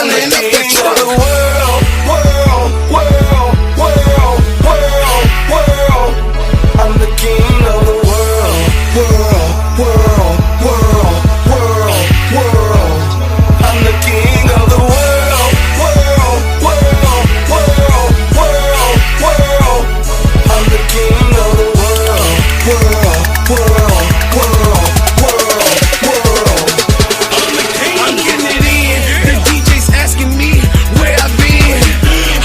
running up the track. The world, world, world, world, world, world. I'm the king of the world, world, world, world, world, world. I'm the king of the world, world, world, world, world, world. I'm the king of the world, world, world, world, world, world. I'm getting it in. The DJ's asking me where I've been.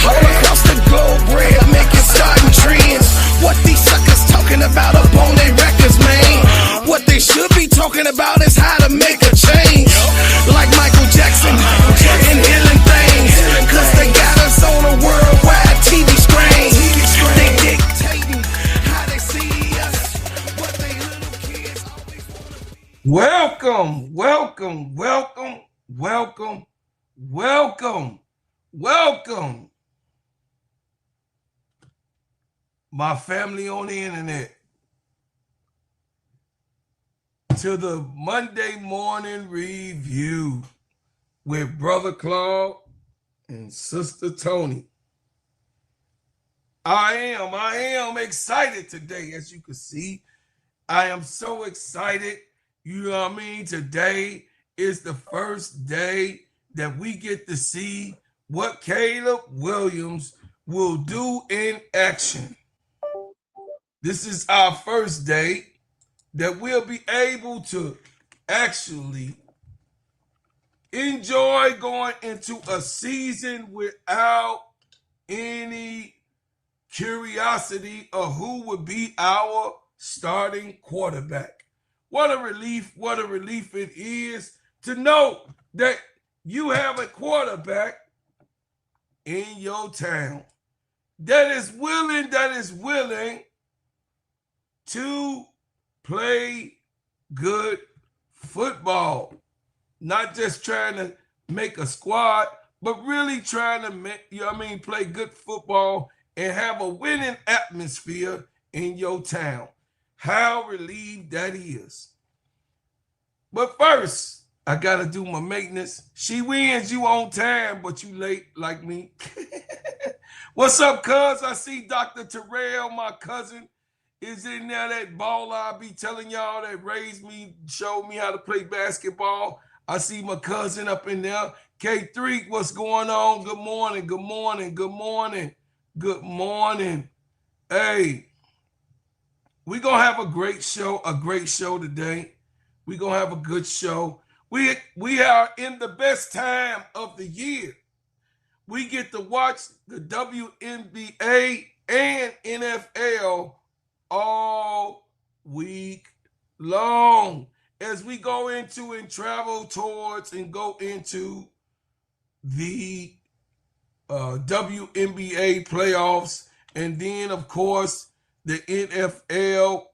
All across the globe, bread making starting trends. What these suckers talking about up on their records, man? What they should be talking about is how to make a change. Like Michael Jackson and healing things. Cause they got us on a worldwide TV screen. They dictating how they see us. What they little kids always wanna be. Welcome, welcome, welcome, welcome, welcome, welcome. My family on the internet to the Monday morning review with Brother Claude and Sister Tony. I am excited today, as you can see. I am so excited. You know what I mean? Today is the first day that we get to see what Caleb Williams will do in action. This is our first day that we'll be able to actually enjoy going into a season without any curiosity of who would be our starting quarterback. What a relief it is to know that you have a quarterback in your town that is willing to play good football. Not just trying to make a squad, but really trying to play good football and have a winning atmosphere in your town. How relieved that is. But first, I gotta do my maintenance. She wins, you on time, but you late like me. What's up, cuz? I see Dr. Terrell, my cousin, is in there, that baller I be telling y'all that raised me, showed me how to play basketball. I see my cousin up in there. K3, what's going on? Good morning, good morning, good morning, good morning. Hey, we're going to have a great show today. We're going to have a good show. We are in the best time of the year. We get to watch the WNBA and NFL all week long as we go into and travel towards and go into the WNBA playoffs, and then of course the NFL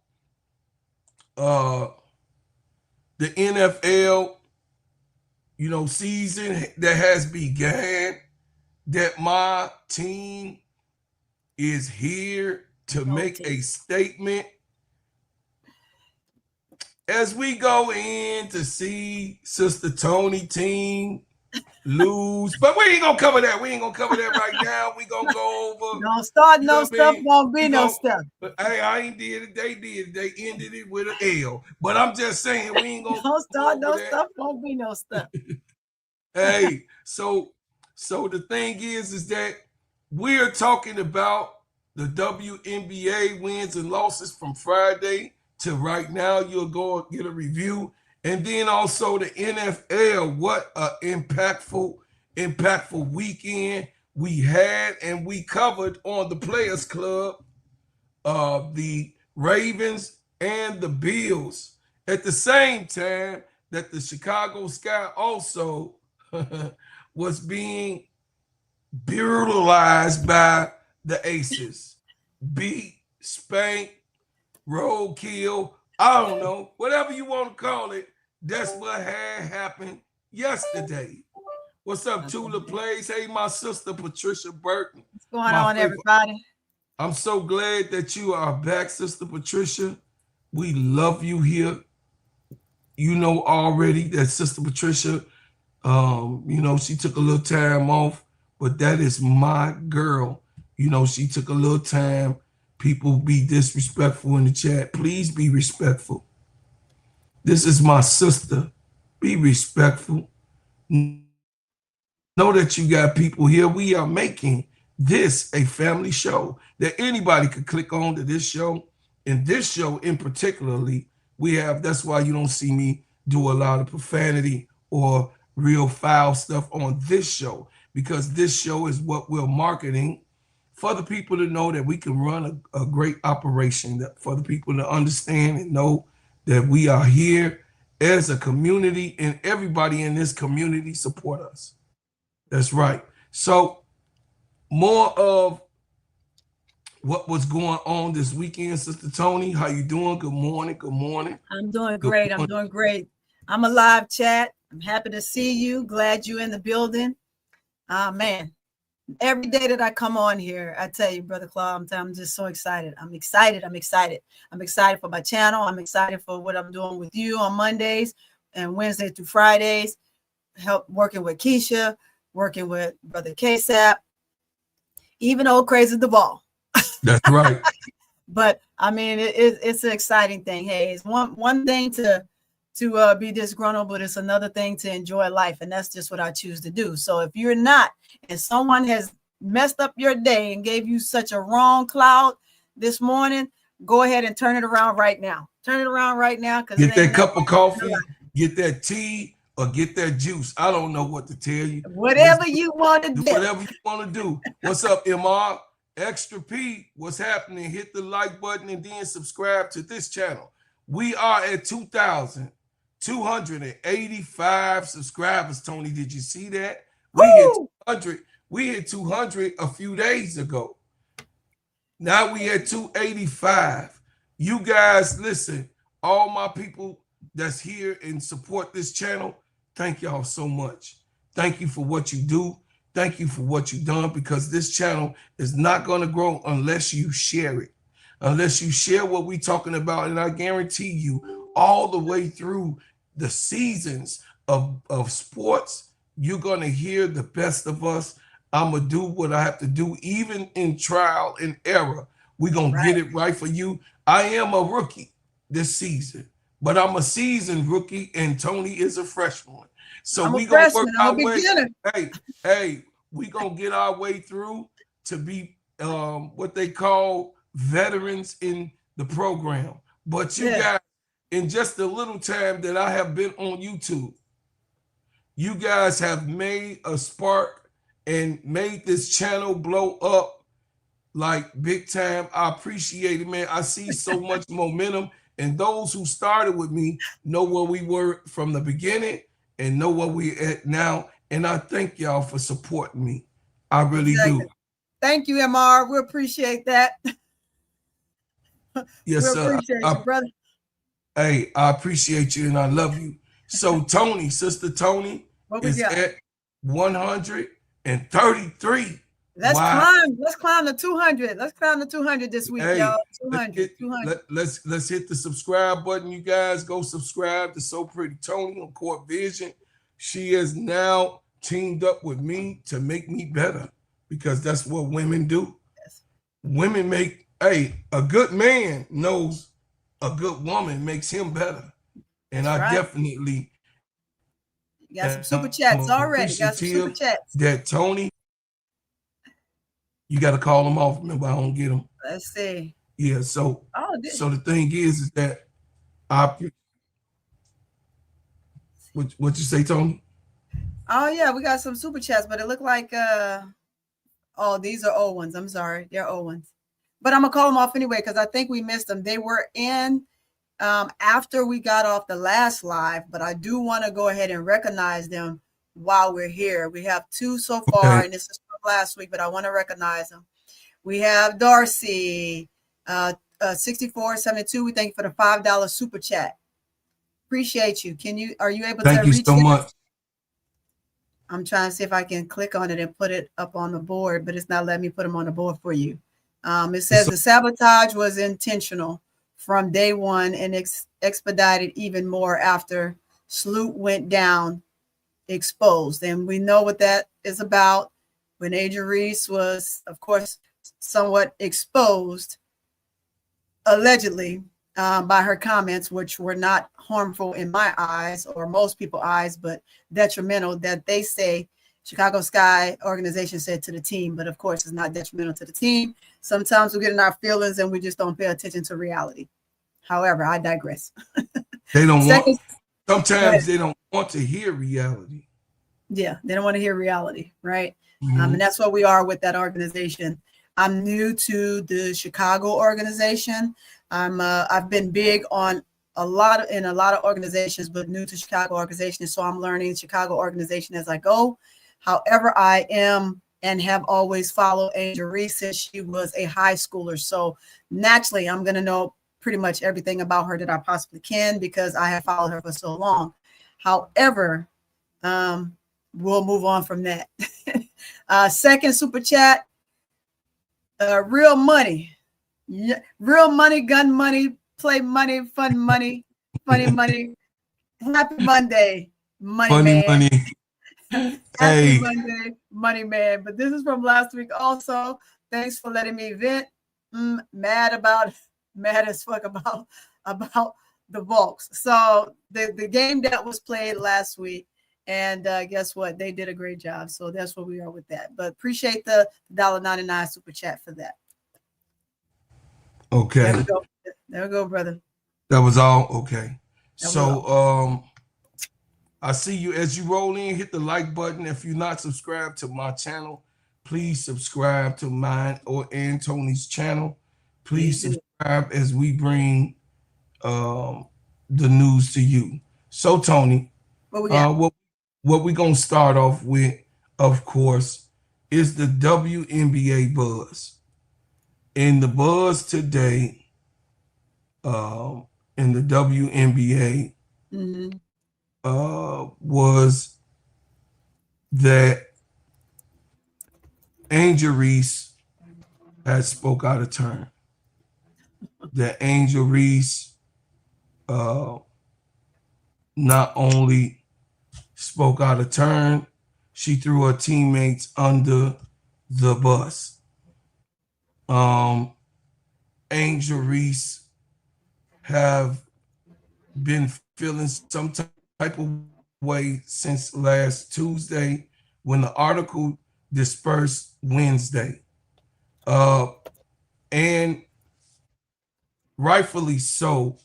season that has began, that my team is here to make a statement as we go in to see Sister Tony team lose. But we ain't gonna cover that. We ain't gonna cover that right now. We gonna go over. Don't start no stuff, won't be no stuff. But hey, I ain't did it. They did it. They ended it with an L. But I'm just saying we ain't gonna. Don't start no stuff, won't be no stuff. Hey, so the thing is that we're talking about the WNBA wins and losses from Friday to right now. You'll go get a review. And then also the NFL, what an impactful weekend we had, and we covered on the Players Club the Ravens and the Bills at the same time that the Chicago Sky also was being brutalized by the Aces. Beat, spank, roadkill, I don't know, whatever you want to call it. That's what had happened yesterday. What's up, Tula Plays? Hey, my sister Patricia Burton. What's going on, everybody? I'm so glad that you are back, Sister Patricia. We love you here. You know already that Sister Patricia You know, she took a little time off, but that is my girl. You know, she took a little time. People be disrespectful in the chat. Please be respectful. This is my sister. Be respectful. Know that you got people here. We are making this a family show that anybody could click on to this show. And this show in particularly, we have, that's why you don't see me do a lot of profanity or real foul stuff on this show, because this show is what we're marketing for the people to know that we can run a great operation, that for the people to understand and know that we are here as a community and everybody in this community support us. That's right. So more of what was going on this weekend, Sister Tony. How you doing? Good morning. Good morning. I'm doing great. I'm doing great. I'm a live chat. I'm happy to see you. Glad you're in the building. Man, every day that I come on here, I tell you, Brother Claude, I'm just so excited. I'm excited. I'm excited. I'm excited for my channel. I'm excited for what I'm doing with you on Mondays and Wednesdays through Fridays. Help working with KEYSHA, working with Brother KSAP, even old Crazy the Ball. That's right. But I mean, it's an exciting thing. Hey, it's one thing to be disgruntled, but it's another thing to enjoy life, and that's just what I choose to do. So if you're not, and someone has messed up your day and gave you such a wrong cloud this morning, go ahead and turn it around right now. Turn it around right now. Get that cup of coffee, get that tea, or get that juice. I don't know what to tell you. Whatever you want to do. Whatever you want to do. What's up, MR? Extra P, what's happening? Hit the like button and then subscribe to this channel. We are at 2,285 subscribers. Tony, did you see that? We hit 200. We hit 200 a few days ago. Now we at 285. You guys, listen, all my people that's here and support this channel, thank y'all so much. Thank you for what you do. Thank you for what you've done, because this channel is not going to grow unless you share it, unless you share what we're talking about. And I guarantee you, all the way through the seasons of sports, you're going to hear the best of us. I'm going to do what I have to do, even in trial and error. We're going to get it right for you. I am a rookie this season, but I'm a seasoned rookie, and Tony is a freshman. So we gonna work our way. Hey, we gonna get our way through to be what they call veterans in the program. But you guys, in just a little time that I have been on YouTube, you guys have made a spark and made this channel blow up like big time. I appreciate it, man. I see so much momentum, and those who started with me know where we were from the beginning and know where we're at now. And I thank y'all for supporting me. I really do. Thank you, MR. We appreciate that. Yes, sir. Appreciate you, brother. Hey, I appreciate you and I love you. So Tony, Sister Tony is at 133. Let's climb. Let's climb the 200. Let's climb the 200 this week, y'all. 200. Let's hit the subscribe button, you guys. Go subscribe to So Pretty Tony on Court Vision. She has now teamed up with me to make me better, because that's what women do. Yes. Women make, a good man knows a good woman makes him better. And I definitely got some super chats already. Got some super chats. That Tony, you got to call them off. Remember, I don't get them. Let's see. Yeah, so so the thing is that what you say, Tony? Oh yeah, we got some super chats, but it looked like these are old ones. I'm sorry, they're old ones. But I'm gonna call them off anyway, because I think we missed them. They were in after we got off the last live, but I do want to go ahead and recognize them while we're here. We have 2 so far, and this is from last week, but I want to recognize them. We have Darcy, 6472. We thank you for the $5 super chat. Appreciate you. Are you able to reach? Thank you so much. I'm trying to see if I can click on it and put it up on the board, but it's not letting me put them on the board for you. It says the sabotage was intentional from day one and expedited even more after Sloot went down exposed. And we know what that is about. When Angel Reese was, of course, somewhat exposed, allegedly, by her comments, which were not harmful in my eyes or most people's eyes, but detrimental, that they say Chicago Sky organization said to the team. But of course, it's not detrimental to the team. Sometimes we get in our feelings and we just don't pay attention to reality. However, I digress. They don't want, sometimes they don't want to hear reality. Yeah, they don't want to hear reality, right? And that's what we are with that organization. I'm new to the Chicago organization. I've been big on a lot of organizations, but new to Chicago organization. So I'm learning Chicago organization as I go. However, I am and have always followed Angel Reese since she was a high schooler. So naturally, I'm going to know pretty much everything about her that I possibly can because I have followed her for so long. However, we'll move on from that. Second super chat, real money. Yeah, real money, gun money, play money, fun money, funny money. Happy Monday, money man. Money. Happy Monday, money man. But this is from last week also. Thanks for letting me vent. Mad as fuck about the Volks. So the game that was played last week, and guess what? They did a great job. So that's where we are with that. But appreciate the $1.99 super chat for that. Okay. There we go. There we go, brother. That was all. Okay. So I see you as you roll in, hit the like button. If you're not subscribed to my channel, please subscribe to mine and Tony's channel. Please subscribe as we bring the news to you. So Tony, what we're gonna start off with, of course, is the WNBA buzz. In the buzz today, in the WNBA, was that Angel Reese has spoke out of turn. That Angel Reese not only spoke out of turn, she threw her teammates under the bus. Angel Reese have been feeling some type of way since last Tuesday when the article dispersed Wednesday. And rightfully so.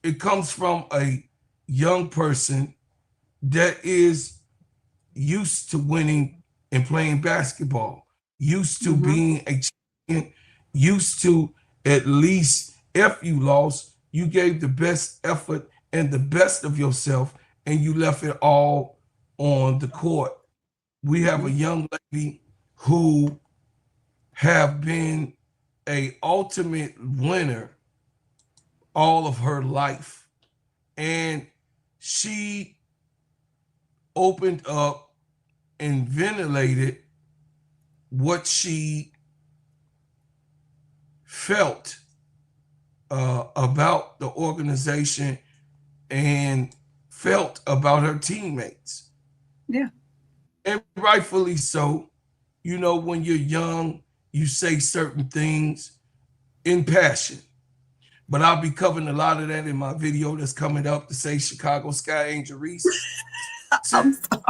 It comes from a young person that is used to winning and playing basketball, used to being a champion, used to, at least if you lost, you gave the best effort and the best of yourself and you left it all on the court. We have a young lady who have been a ultimate winner all of her life. And she opened up and ventilated what she felt about the organization and felt about her teammates. Yeah. And rightfully so. You know, when you're young, you say certain things in passion. But I'll be covering a lot of that in my video that's coming up to say Chicago Sky Angel Reese. I'm sorry.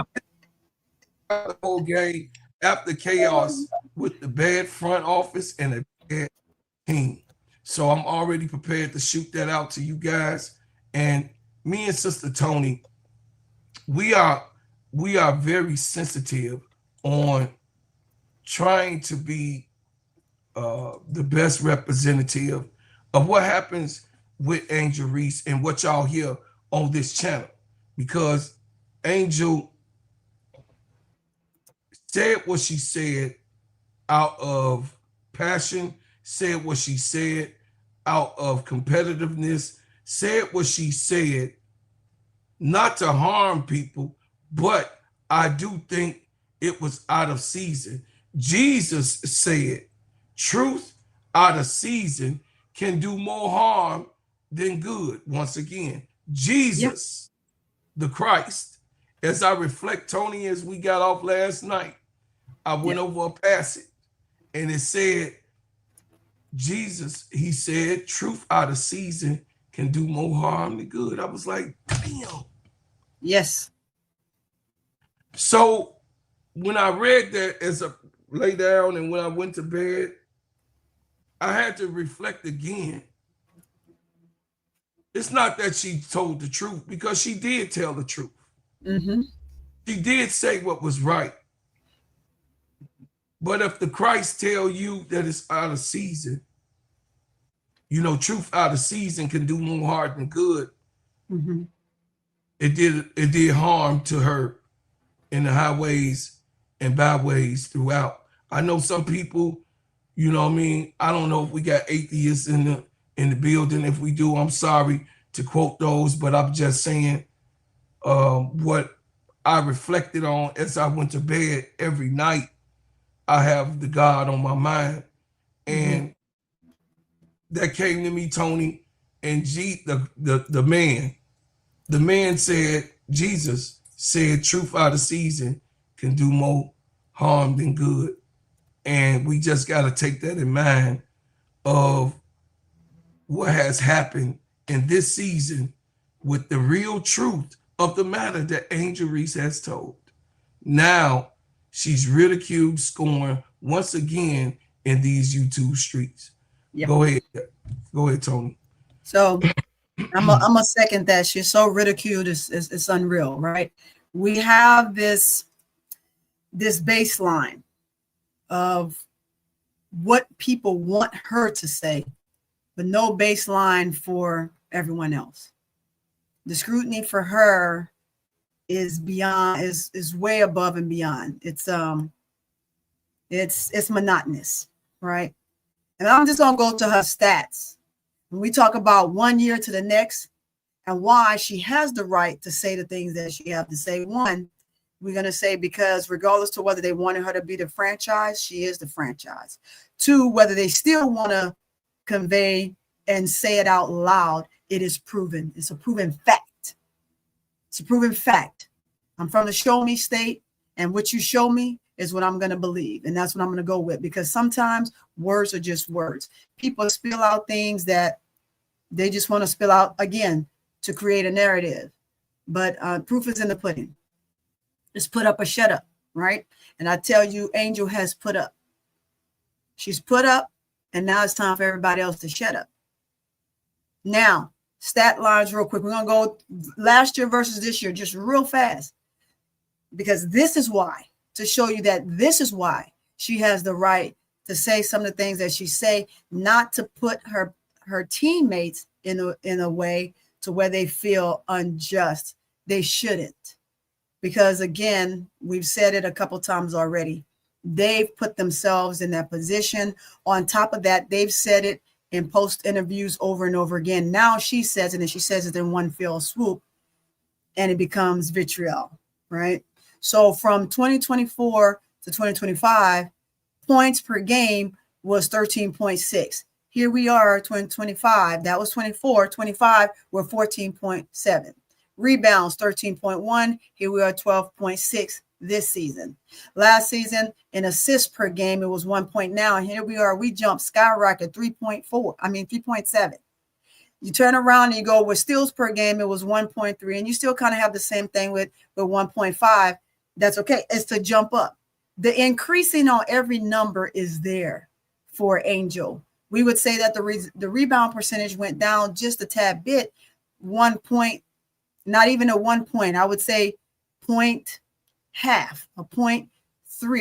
The whole game after chaos with the bad front office and a bad team. So I'm already prepared to shoot that out to you guys. And me and Sister Tony, we are very sensitive on trying to be the best representative of what happens with Angel Reese and what y'all hear on this channel. Because Angel said what she said out of passion, said what she said out of competitiveness, said what she said not to harm people, but I do think it was out of season. Jesus said, truth out of season can do more harm than good. Once again, Jesus, the Christ. As I reflect, Tony, as we got off last night, I went over a passage and it said, Jesus, he said, truth out of season can do more harm than good. I was like, damn. Yes. So when I read that as I lay down and when I went to bed, I had to reflect again. It's not that she told the truth, because she did tell the truth. Mm-hmm. She did say what was right. But if the Christ tell you that it's out of season, you know, truth out of season can do more harm than good. Mm-hmm. It did harm to her in the highways and byways throughout. I know some people, you know what I mean? I don't know if we got atheists in the building. If we do, I'm sorry to quote those, but I'm just saying what I reflected on as I went to bed every night. I have the God on my mind. And that came to me, Tony, and the man said, Jesus said, truth out of season can do more harm than good. And we just got to take that in mind of what has happened in this season with the real truth of the matter that Angel Reese has told. Now she's ridiculed, scorned once again in these YouTube streets. Yep. Go ahead, Tony. So I'm a second that. She's so ridiculed, it's unreal, right? We have this baseline of what people want her to say, but no baseline for everyone else. The scrutiny for her is beyond, is way above and beyond. It's monotonous, right? And I'm just gonna go to her stats. When we talk about 1 year to the next and why she has the right to say the things that she has to say. One, we're going to say because regardless to whether they wanted her to be the franchise, she is the franchise. Two, whether they still want to convey and say it out loud, it is proven. It's a proven fact. It's a proven fact. I'm from the show me state, and what you show me is what I'm going to believe. And that's what I'm going to go with, because sometimes words are just words. People spill out things that they just want to spill out again to create a narrative. But proof is in the pudding. Just put up or shut up, right? And I tell you, Angel has put up. She's put up, and now it's time for everybody else to shut up. Now, stat lines real quick. We're going to go last year versus this year just real fast, because this is why, to show you that this is why she has the right to say some of the things that she say, not to put her teammates in a way to where they feel unjust. They shouldn't, because again, we've said it a couple times already. They've put themselves in that position. On top of that, they've said it in post interviews over and over again. Now she says it, and she says it in one fell swoop, and it becomes vitriol, right? So from 2024 to 2025, points per game was 13.6. Here we are, 2025. That was 24. 25, we're 14.7. Rebounds, 13.1. Here we are, 12.6 this season. Last season, in assists per game, it was 1 point now. And here we are, we jumped skyrocket 3.7. You turn around and you go with steals per game, it was 1.3. And you still kind of have the same thing with 1.5. That's okay. It's to jump up. The increasing on every number is there for Angel. We would say that the rebound percentage went down just a tad bit, 1 point, not even a 1 point. I would say point half, a 0.3,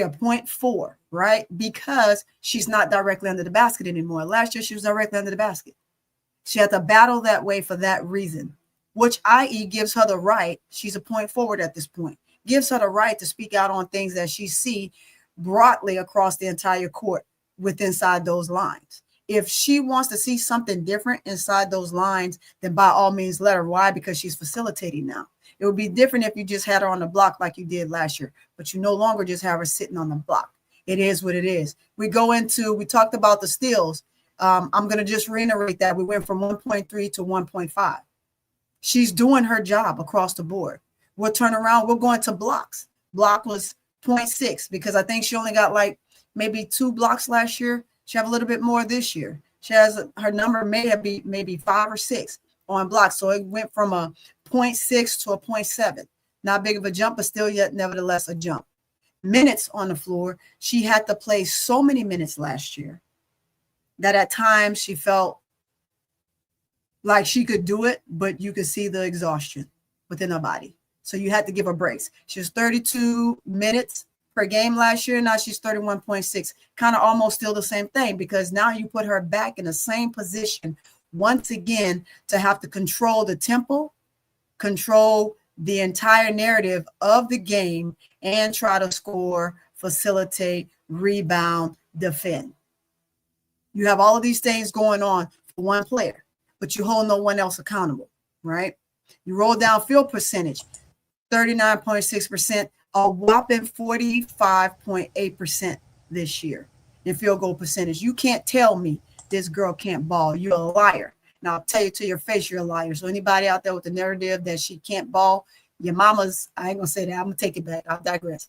a 0.4, right? Because she's not directly under the basket anymore. Last year, she was directly under the basket. She had to battle that way for that reason, which i.e. gives her the right. She's a point forward at this point. Gives her the right to speak out on things that she see broadly across the entire court inside those lines. If she wants to see something different inside those lines, then by all means let her. Why? Because she's facilitating now. It would be different if you just had her on the block like you did last year, but you no longer just have her sitting on the block. It is what it is. We talked about the steals. I'm going to just reiterate that we went from 1.3 to 1.5. She's doing her job across the board. we'll turn around. We'll go into blocks. Block was 0.6 because I think she only got like maybe 2 blocks last year. She have a little bit more this year. She has her number may have be maybe 5 or 6 on blocks. So it went from a 0.6 to a 0.7. Not big of a jump, but still yet nevertheless a jump. Minutes on the floor. She had to play so many minutes last year that at times she felt like she could do it, but you could see the exhaustion within her body. So you had to give her breaks. She was 32 minutes per game last year. Now she's 31.6, kind of almost still the same thing, because now you put her back in the same position once again to have to control the tempo, control the entire narrative of the game, and try to score, facilitate, rebound, defend. You have all of these things going on for one player, but you hold no one else accountable, right? You roll down field percentage, 39.6%, a whopping 45.8% this year in field goal percentage. You can't tell me this girl can't ball. You're a liar. Now, I'll tell you to your face, you're a liar. So anybody out there with the narrative that she can't ball, your mama's, I ain't going to say that. I'm going to take it back. I'll digress.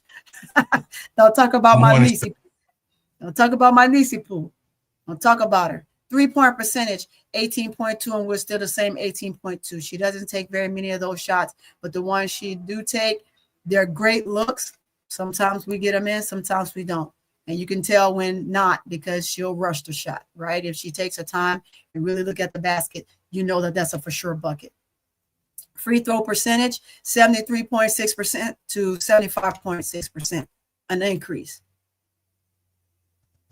Don't talk about my niece. Don't talk about my niece pool. Don't talk about her. 3-point percentage, 18.2, and we're still the same 18.2. She doesn't take very many of those shots, but the ones she do take, they're great looks. Sometimes we get them in, sometimes we don't. And you can tell when not, because she'll rush the shot, right? If she takes her time and really look at the basket, you know that that's a for sure bucket. Free throw percentage, 73.6% to 75.6%, an increase.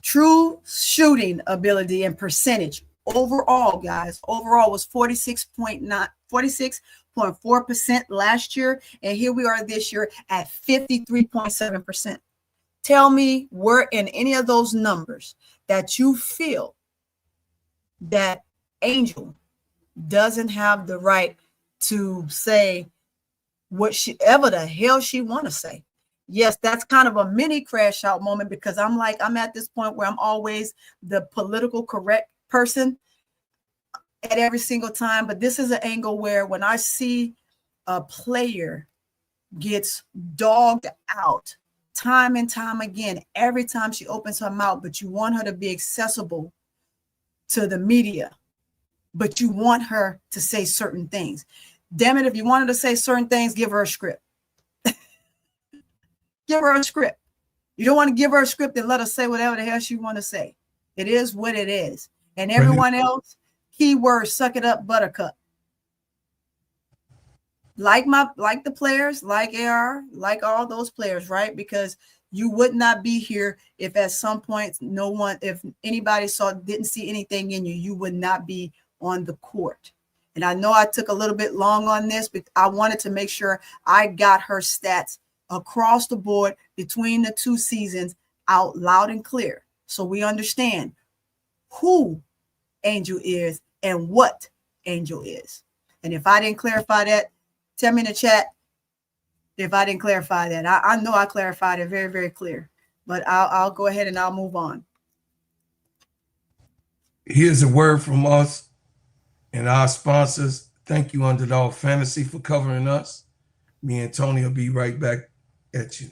True shooting ability and percentage overall, guys, overall was 46.4% last year. And here we are this year at 53.7%. Tell me where in any of those numbers that you feel that Angel doesn't have the right to say whatever the hell she want to say. Yes, that's kind of a mini crash out moment, because I'm at this point where I'm always the political correct person at every single time. But this is an angle where when I see a player gets dogged out time and time again, every time she opens her mouth, but you want her to be accessible to the media, but you want her to say certain things. Damn it, if you want her to say certain things, give her a script. Give her a script. You don't want to give her a script and let her say whatever the hell she want to say. It is what it is. And everyone else, keyword, suck it up, buttercup. Like the players, like AR, like all those players, right? Because you would not be here if at some point if anybody didn't see anything in you, you would not be on the court. And I know I took a little bit long on this, but I wanted to make sure I got her stats across the board between the 2 seasons out loud and clear, so we understand who Angel is and what Angel is. And if I didn't clarify that, tell me in the chat if I didn't clarify that. I know I clarified it very, very clear, but I'll go ahead and I'll move on. Here's a word from us and our sponsors. Thank you, Underdog Fantasy, for covering us. Me and Tony will be right back at you.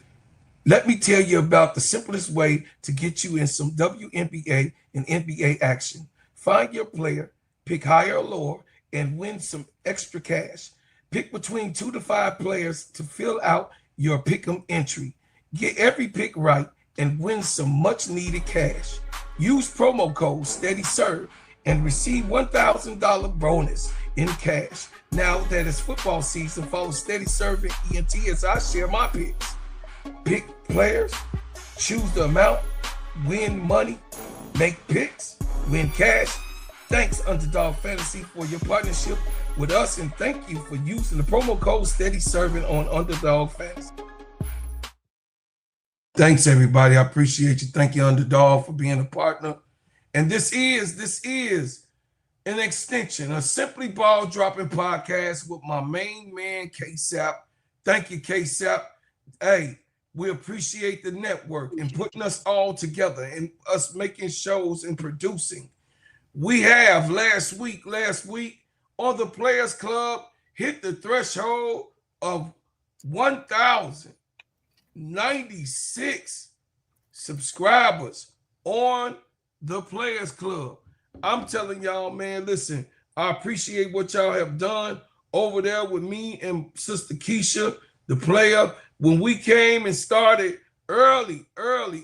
Let me tell you about the simplest way to get you in some WNBA and NBA action. Find your player, pick higher or lower, and win some extra cash. Pick between 2 to 5 players to fill out your pick'em entry. Get every pick right and win some much needed cash. Use promo code SteadyServe and receive $1,000 bonus in cash. Now that it's football season, follow Steady Serv'n ENT as I share my picks. Pick players, choose the amount, win money, make picks, win cash. Thanks, Underdog Fantasy, for your partnership with us, and thank you for using the promo code Steady Serv'n on Underdog Fantasy. Thanks, everybody. I appreciate you. Thank you, Underdog, for being a partner. And this is an extension, a Simply Ball Dropping podcast with my main man, KEYSHA. Thank you, KEYSHA. Hey, we appreciate the network and putting us all together and us making shows and producing. We have last week on the Players Club hit the threshold of 1,096 subscribers on the Players Club. I'm telling y'all, man, listen, I appreciate what y'all have done over there with me and Sister KEYSHA, the player. When we came and started early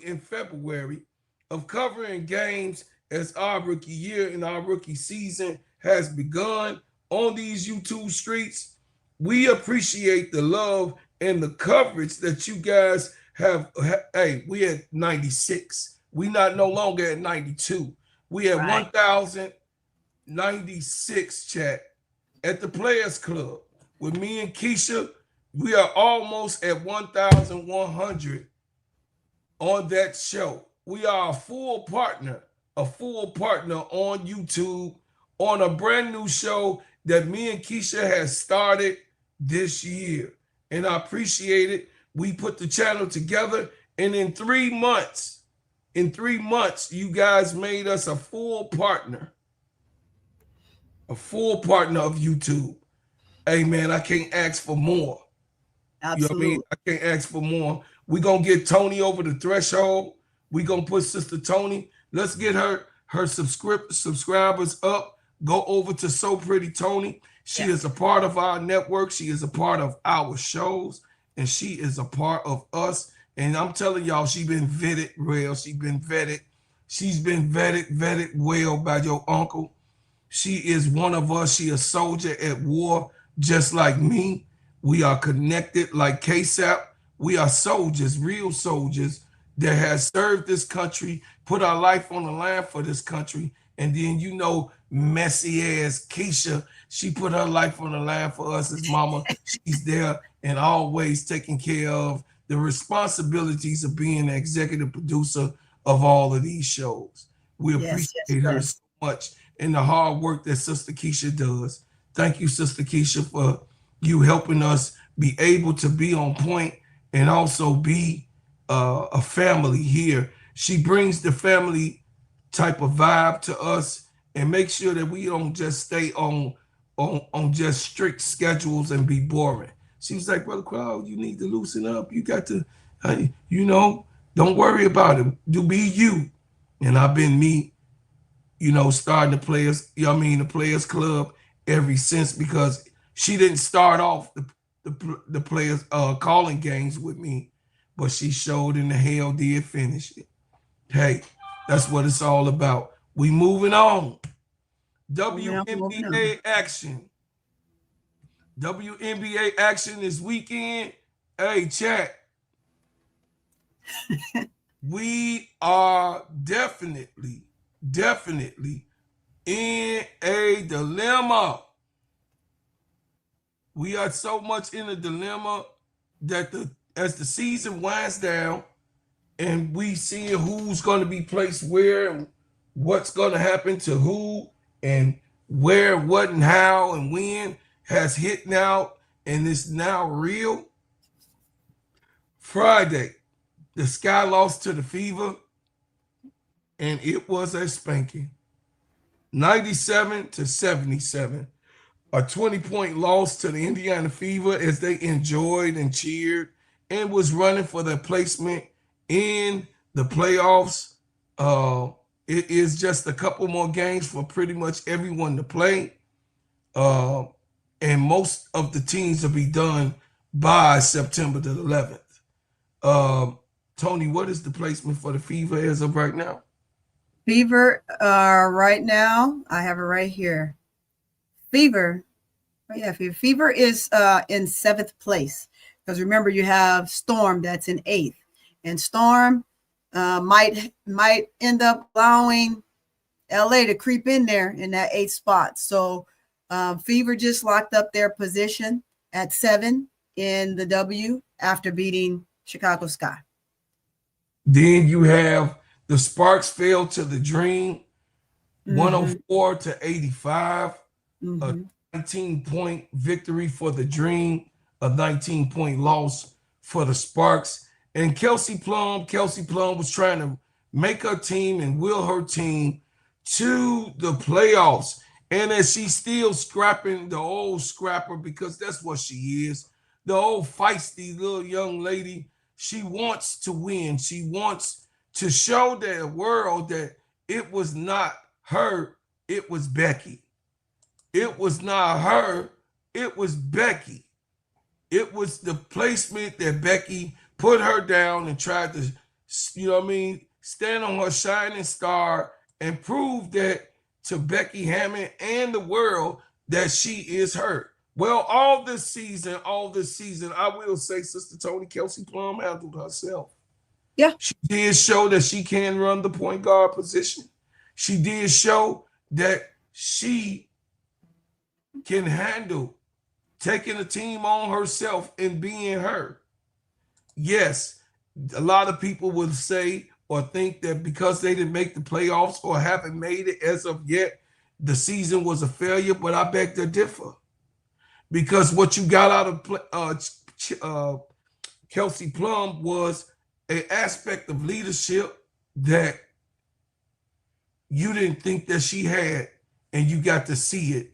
in February of covering games as our rookie year and our rookie season has begun on these YouTube streets, we appreciate the love and the coverage that you guys have. Hey, we at 96. We not no longer at 92. We at 1,096 chat at the Players Club. With me and KEYSHA, we are almost at 1,100 on that show. We are a full partner on YouTube on a brand new show that me and KEYSHA has started this year. And I appreciate it. We put the channel together, and in 3 months, you guys made us a full partner of YouTube. Hey, man, I can't ask for more. Absolutely. You know what I mean? I can't ask for more. We're going to get Tony over the threshold. We're going to put Sister Tony. Let's get her subscribers up. Go over to So Pretty Tony. She is a part of our network. She is a part of our shows, and she is a part of us. And I'm telling y'all, she's been vetted well. She's been vetted. She's been vetted well by your uncle. She is one of us. She a soldier at war, just like me. We are connected like KEYSHA. We are soldiers, real soldiers that has served this country, put our life on the line for this country. And then, you know, messy ass KEYSHA, she put her life on the line for us as mama. She's there and always taking care of the responsibilities of being the executive producer of all of these shows. We appreciate her so much and the hard work that Sister KEYSHA does. Thank you, Sister KEYSHA, for you helping us be able to be on point and also be a family here. She brings the family type of vibe to us and make sure that we don't just stay on just strict schedules and be boring. She was like, Brother Claude, you need to loosen up. You got to, you know, don't worry about it. Do be you. And I've been me, you know, starting the Players, the Players Club ever since, because she didn't start off the Players calling games with me, but she showed in the hell did finish it. Hey, that's what it's all about. We moving on. WNBA action. WNBA action this weekend. Hey, chat. We are definitely in a dilemma. We are so much in a dilemma that as the season winds down and we see who's going to be placed where and what's going to happen to who and where, what, and how, and when has hit now and is now real. Friday, the Sky lost to the Fever, and it was a spanking. 97-77. A 20-point loss to the Indiana Fever as they enjoyed and cheered and was running for their placement in the playoffs. It is just a couple more games for pretty much everyone to play. And most of the teams will be done by September the 11th. Tony, what is the placement for the Fever as of right now? Fever, right now, I have it right here. Fever, Fever is in 7th place, because remember you have Storm that's in 8th, and Storm might end up allowing LA to creep in there in that 8th spot. So Fever just locked up their position at 7 in the W after beating Chicago Sky. Then you have the Sparks fell to the Dream, 104-85. A 19-point victory for the Dream, a 19-point loss for the Sparks. And Kelsey Plum was trying to make her team and will her team to the playoffs. And as she's still scrapping the old scrapper, because that's what she is. the old feisty little young lady. She wants to win. She wants to show the world that it was not her, it was Becky. It was not her, it was Becky. It was the placement that Becky put her down and tried to, stand on her shining star and prove that to Becky Hammond and the world that she is her. Well, all this season, I will say Sister Tony Kelsey Plum handled herself. Yeah. She did show that she can run the point guard position. She did show that she can handle taking a team on herself and being her. Yes, a lot of people would say or think that because they didn't make the playoffs or haven't made it as of yet, the season was a failure, but I beg to differ. Because what you got out of Kelsey Plum was an aspect of leadership that you didn't think that she had, and you got to see it.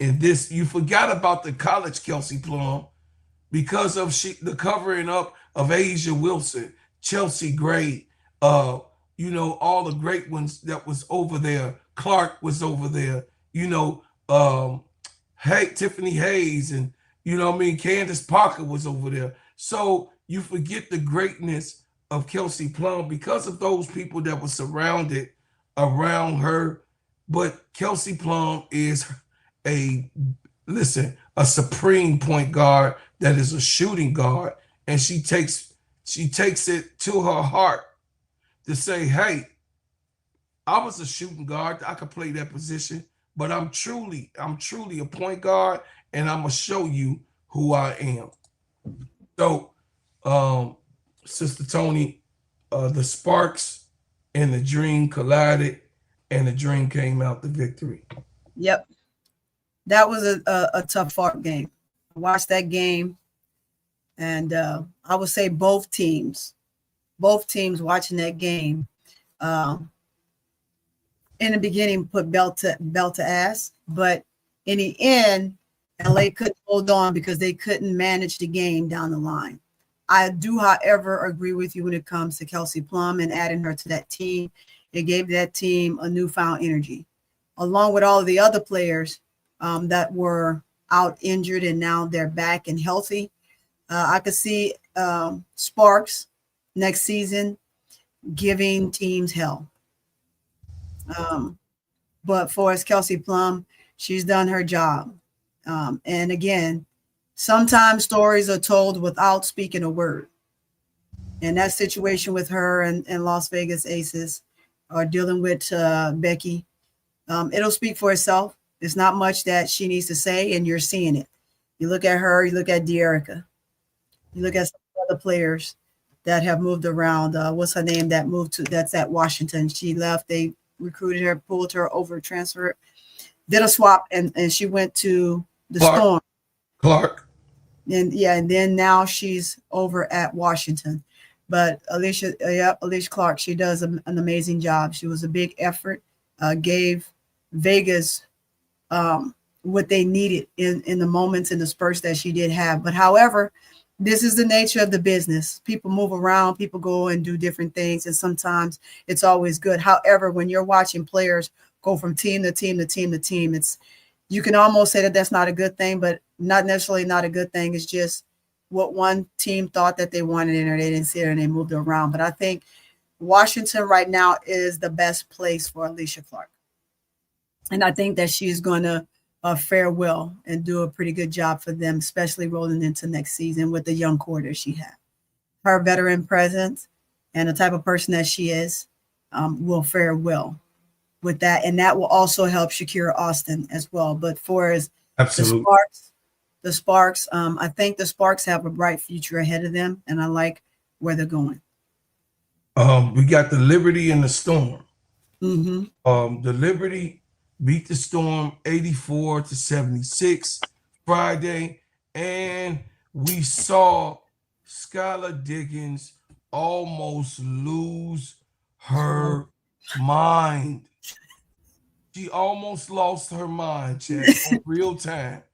And this, you forgot about the college Kelsey Plum because of the covering up of Asia Wilson, Chelsea Gray, all the great ones that was over there. Clark was over there, Tiffany Hayes, and Candace Parker was over there. So you forget the greatness of Kelsey Plum because of those people that were surrounded around her. But Kelsey Plum is a supreme point guard that is a shooting guard, and she takes it to her heart to say, hey, I was a shooting guard, I could play that position, but I'm truly a point guard, and I'm gonna show you who I am. So Sister Tony, the sparks and the dream collided, and the dream came out the victory. Yep. That was a tough fought game. I watched that game, and I would say both teams watching that game in the beginning put belt to ass, but in the end, LA couldn't hold on because they couldn't manage the game down the line. I do, however, agree with you when it comes to Kelsey Plum and adding her to that team. It gave that team a newfound energy, along with all of the other players that were out injured and now they're back and healthy. I could see Sparks next season giving teams hell. But for us, Kelsey Plum, she's done her job. And again, sometimes stories are told without speaking a word. And that situation with her and Las Vegas Aces are dealing with Becky. It'll speak for itself. There's not much that she needs to say, and you're seeing it. You look at her, you look at De'Erica, you look at some other players that have moved around. What's her name that moved to, that's at Washington? She left, they recruited her, pulled her over, transferred, did a swap, and she went to the Storm. Clark. And then now she's over at Washington. But Alicia Clark, she does an amazing job. She was a big effort, gave Vegas what they needed in the moments and the spurts that she did have. But however, this is the nature of the business. People move around, people go and do different things, and sometimes it's always good. However, when you're watching players go from team to team to team to team, you can almost say that that's not a good thing, but not necessarily not a good thing. It's just what one team thought that they wanted in, or they didn't see it and they moved it around. But I think Washington right now is the best place for Alicia Clark. And I think that she's going to fare well and do a pretty good job for them, especially rolling into next season with the young core that she has. Her veteran presence and the type of person that she is will fare well with that. And that will also help Shakira Austin as well. But for as the Sparks, I think the Sparks have a bright future ahead of them, and I like where they're going. We got the Liberty and the Storm. Mm-hmm. The Liberty beat the Storm 84-76 Friday, and we saw Skylar Diggins almost lose her mind. She almost lost her mind, Chad, on real time.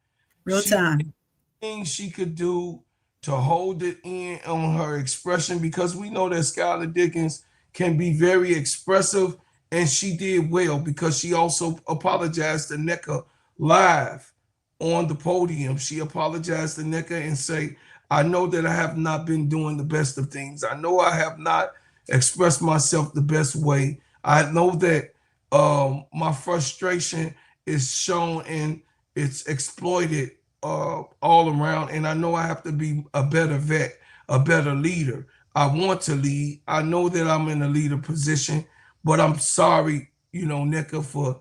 thing she could do to hold it in on her expression, because we know that Skylar Diggins can be very expressive, and she did well because she also apologized to NECA live on the podium. She apologized to NECA and say, I know that I have not been doing the best of things. I know I have not expressed myself the best way. I know that my frustration is shown and it's exploited all around. And I know I have to be a better vet, a better leader. I want to lead. I know that I'm in a leader position, but I'm sorry, NECA, for,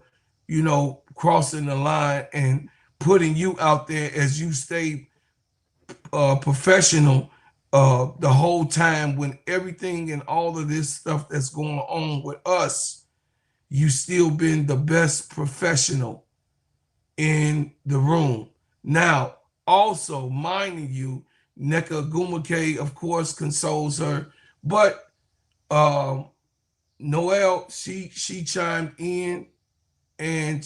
crossing the line and putting you out there as you stay professional the whole time, when everything and all of this stuff that's going on with us, you still been the best professional in the room. Now, also minding you, NECA Gumake, of course, consoles her, but Noelle, she chimed in, and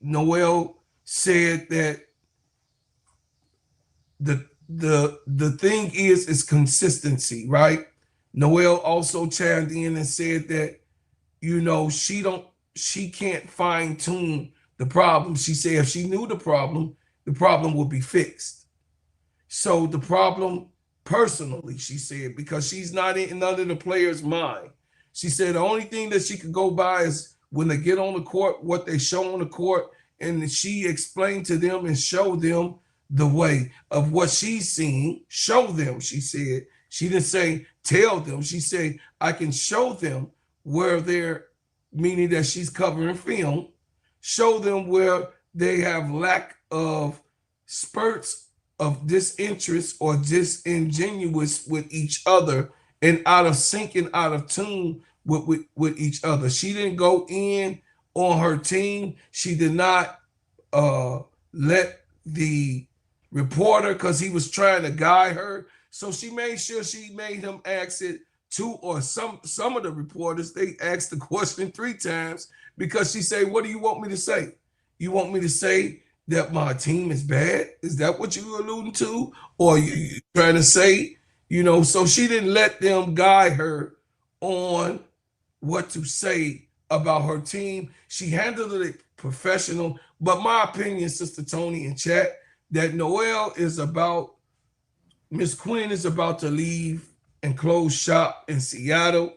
Noelle said that the thing is consistency, right? Noelle also chimed in and said that, she can't fine tune the problem. She said if she knew the problem would be fixed. So the problem, personally, she said, because she's not in under the player's mind, she said the only thing that she could go by is when they get on the court, what they show on the court, and she explained to them and showed them the way of what she's seen. Show them, she said. She didn't say tell them. She said, I can show them where they're, meaning that she's covering film, show them where they have lack of spurts of disinterest or disingenuous with each other, and out of sync and out of tune with each other. She didn't go in on her team. She did not let the reporter, because he was trying to guide her. So she made sure she made him ask it two, or some of the reporters, they asked the question 3 times, because she said, what do you want me to say? You want me to say that my team is bad? Is that what you alluding to? Or you trying to say, so she didn't let them guide her on what to say about her team. She handled it professional. But my opinion, Sister Tony in chat, that Noelle is about, Miss Quinn is about to leave and close shop in Seattle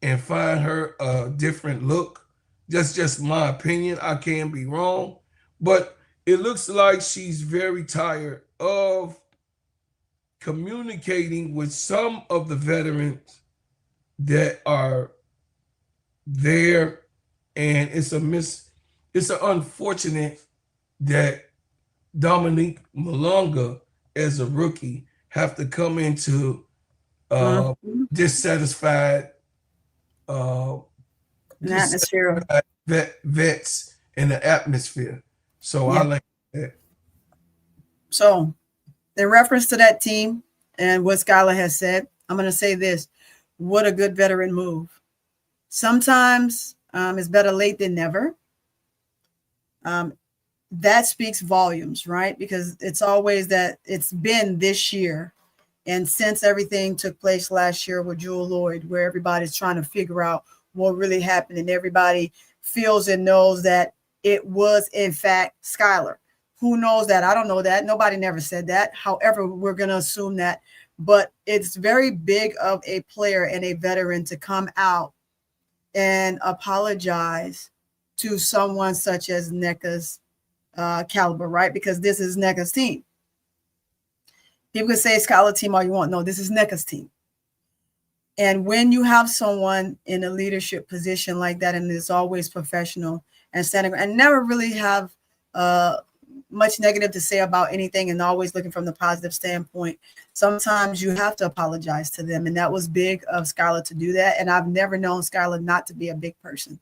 and find her a different look. That's just my opinion. I can be wrong, but it looks like she's very tired of communicating with some of the veterans that are there, and it's an unfortunate that Dominique Malonga, as a rookie, have to come into dissatisfied atmosphere, vets in the atmosphere. So yeah. I like that. So in reference to that team and what Skylar has said, I'm going to say this: what a good veteran move. Sometimes it's better late than never. That speaks volumes, right? Because it's always that it's been this year. And since everything took place last year with Jewel Lloyd, where everybody's trying to figure out what really happened, and everybody feels and knows that it was, in fact, Skylar. Who knows that? I don't know that. Nobody never said that. However, we're going to assume that. But it's very big of a player and a veteran to come out and apologize to someone such as NECA's caliber, right? Because this is NECA's team. People can say Skylar team all you want. No, this is NECA's team. And when you have someone in a leadership position like that, and it's always professional and standing and never really have much negative to say about anything, and always looking from the positive standpoint, sometimes you have to apologize to them. And that was big of Skylar to do that. And I've never known Skylar not to be a big person.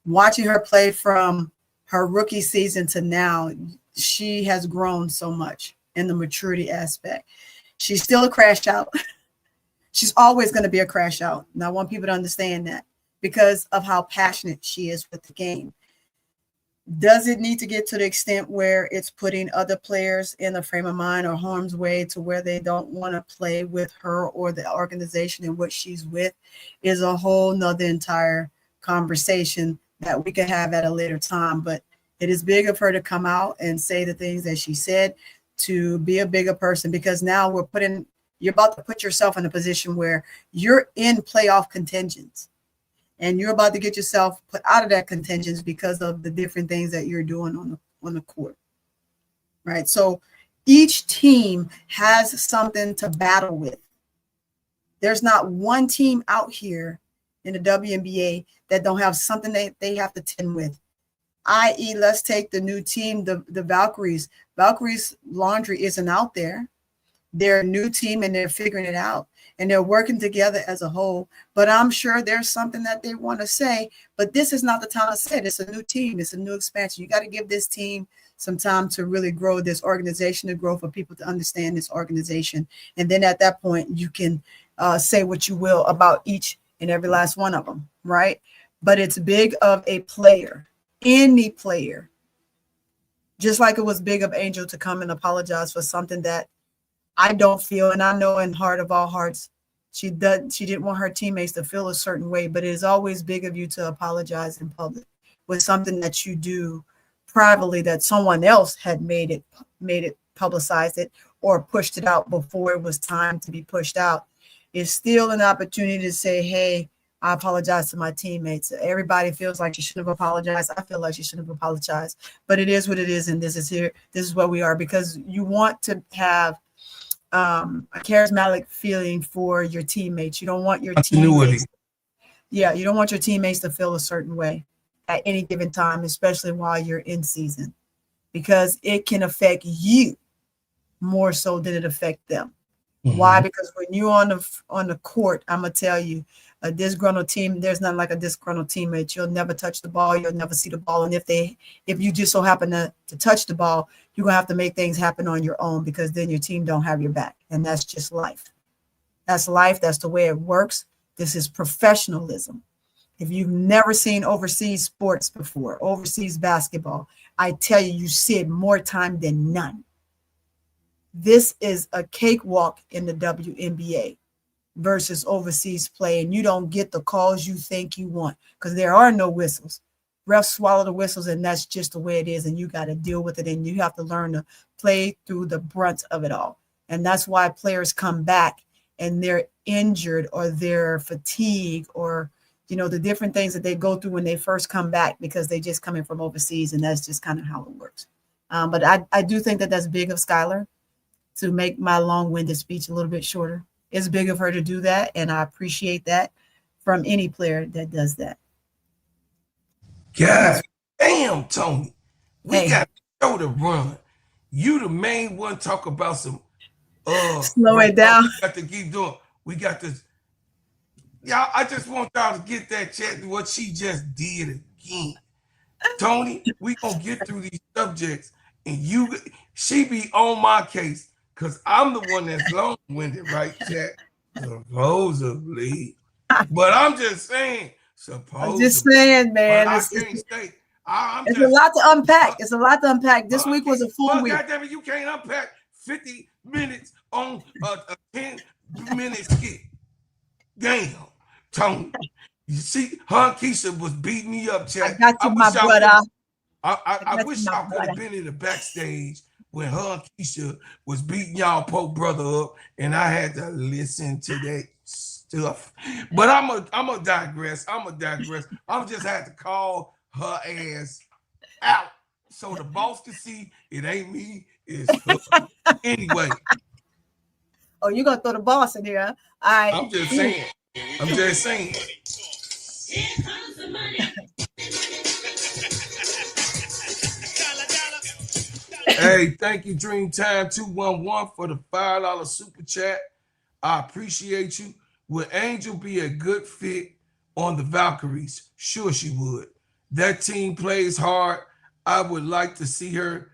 Watching her play from her rookie season to now, she has grown so much in the maturity aspect. She's still a crash out. She's always going to be a crash out. And I want people to understand that, because of how passionate she is with the game. Does it need to get to the extent where it's putting other players in a frame of mind or harm's way to where they don't want to play with her or the organization in which she's with? Is a whole nother entire conversation that we could have at a later time. But it is big of her to come out and say the things that she said, to be a bigger person, because now you're about to put yourself in a position where you're in playoff contentions. And you're about to get yourself put out of that contentions because of the different things that you're doing on the court, right? So each team has something to battle with. There's not one team out here in the WNBA that don't have something they have to tend with. I.e., let's take the new team, the Valkyries. Valkyries laundry isn't out there. They're a new team and they're figuring it out. And they're working together as a whole. But I'm sure there's something that they want to say. But this is not the time to say it. It's a new team. It's a new expansion. You got to give this team some time to really grow, this organization to grow, for people to understand this organization. And then at that point, you can say what you will about each and every last one of them, right? But it's big of a player, any player. Just like it was big of Angel to come and apologize for something that I don't feel, and I know in heart of all hearts, she didn't want her teammates to feel a certain way, but it is always big of you to apologize in public with something that you do privately that someone else had made it, publicized it, or pushed it out before it was time to be pushed out. It's still an opportunity to say, hey, I apologize to my teammates. Everybody feels like you should have apologized. I feel like you should have apologized, but it is what it is. And this is where we are, because you want to have a charismatic feeling for your teammates. You don't want your teammates. Yeah, you don't want your teammates to feel a certain way at any given time, especially while you're in season, because it can affect you more so than it affect them. Mm-hmm. Why? Because when you're on the court, I'm gonna tell you, a disgruntled team, there's nothing like a disgruntled teammate. You'll never touch the ball. You'll never see the ball. And if you just so happen to touch the ball, you're gonna have to make things happen on your own, because then your team don't have your back. And that's just life. That's life. That's the way it works. This is professionalism. If you've never seen overseas sports before, overseas basketball, I tell you, you see it more time than none. This is a cakewalk in the WNBA versus overseas play, and you don't get the calls you think you want, because there are no whistles. Refs swallow the whistles, and that's just the way it is, and you got to deal with it, and you have to learn to play through the brunt of it all. And that's why players come back and they're injured, or they're fatigued, or the different things that they go through when they first come back, because they just coming from overseas, and that's just kind of how it works. But I do think that that's big of Skylar to make my long-winded speech a little bit shorter. It's big of her to do that, and I appreciate that from any player that does that. God damn, Tony. We got a show to run. You the main one talk about some slow it down. We got to keep doing. We got this. Y'all, I just want y'all to get that chat, what she just did again. Tony, we gonna get through these subjects, and she be on my case, because I'm the one that's long-winded, right, chat? Supposedly. But I'm just saying, supposedly. I'm just saying, man. I can't stay. It's a lot to unpack. It's a lot to unpack. This week was a full week. Goddamn it, you can't unpack 50 minutes on a 10-minute skit. Damn, Tony. You see, her and KEYSHA was beating me up, chat. I got you, my brother. I wish y'all could have been in the backstage when her and KEYSHA was beating y'all poor brother up, and I had to listen to that stuff. But I'm a digress. I'm just had to call her ass out so the boss can see it ain't me, it's her. Anyway. Oh, you're gonna throw the boss in here, huh? All right. I'm just saying. Here comes the money. Hey, thank you, Dreamtime 211, for the $5 super chat. I appreciate you. Would Angel be a good fit on the Valkyries? Sure, she would. That team plays hard. I would like to see her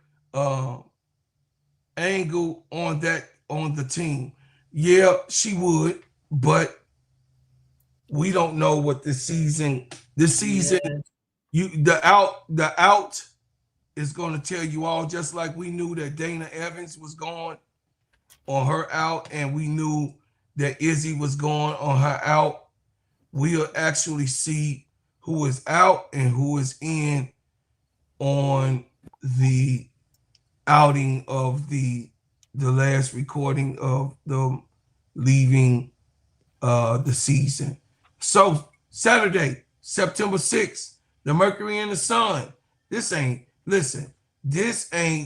angle on the team. Yeah, she would, but we don't know what the season. The out is going to tell you all, just like we knew that Dana Evans was going on her out, and we knew that Izzy was going on her out. We'll actually see who is out and who is in on the outing of the last recording of them leaving the season. So Saturday, September 6th, the Mercury and the Sun. This ain't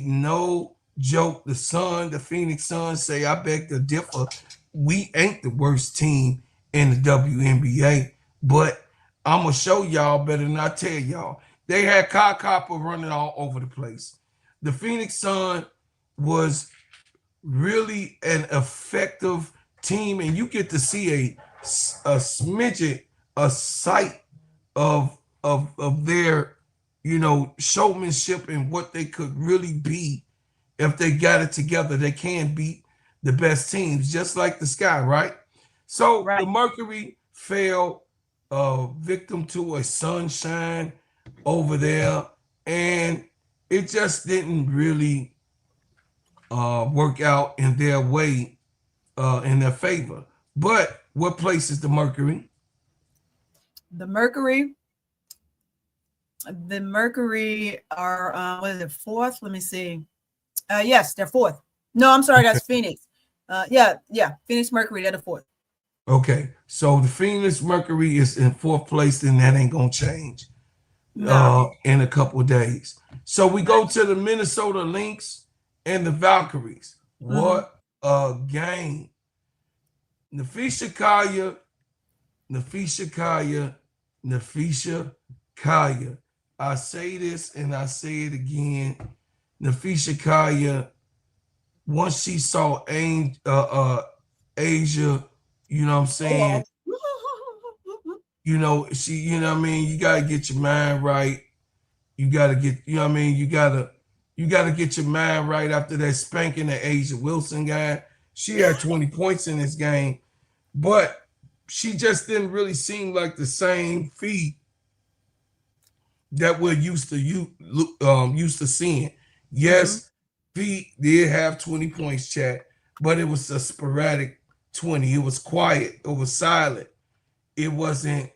no joke. The Sun, the Phoenix Suns say, I beg to differ. We ain't the worst team in the WNBA, but I'm gonna show y'all better than I tell y'all. They had Kai Copper running all over the place. The Phoenix Sun was really an effective team, and you get to see a smidget, a sight of their, showmanship and what they could really be if they got it together. They can beat the best teams, just like the Sky, right? So the Mercury fell victim to a sunshine over there, and it just didn't really work out in their way, in their favor. But what place is the Mercury? The Mercury are what is it, fourth? Let me see. Yes, they're fourth. No, I'm sorry, that's Phoenix. Yeah, Phoenix Mercury, they're the fourth. Okay, so the Phoenix Mercury is in fourth place, and that ain't gonna change in a couple of days. So we go to the Minnesota Lynx and the Valkyries. What a game! Nafisha Kaya. I say this and I say it again. Nafisha Kaya, once she saw Asia, you know what I'm saying? You know, you know what I mean? You gotta get your mind right. You gotta get, you know what I mean? You gotta get your mind right after that spanking that Asia Wilson guy. She had 20 points in this game, but she just didn't really seem like the same feat that we're used to seeing. Yes, feet did have 20 points, chat, but it was a sporadic 20. It was quiet. It was silent. It wasn't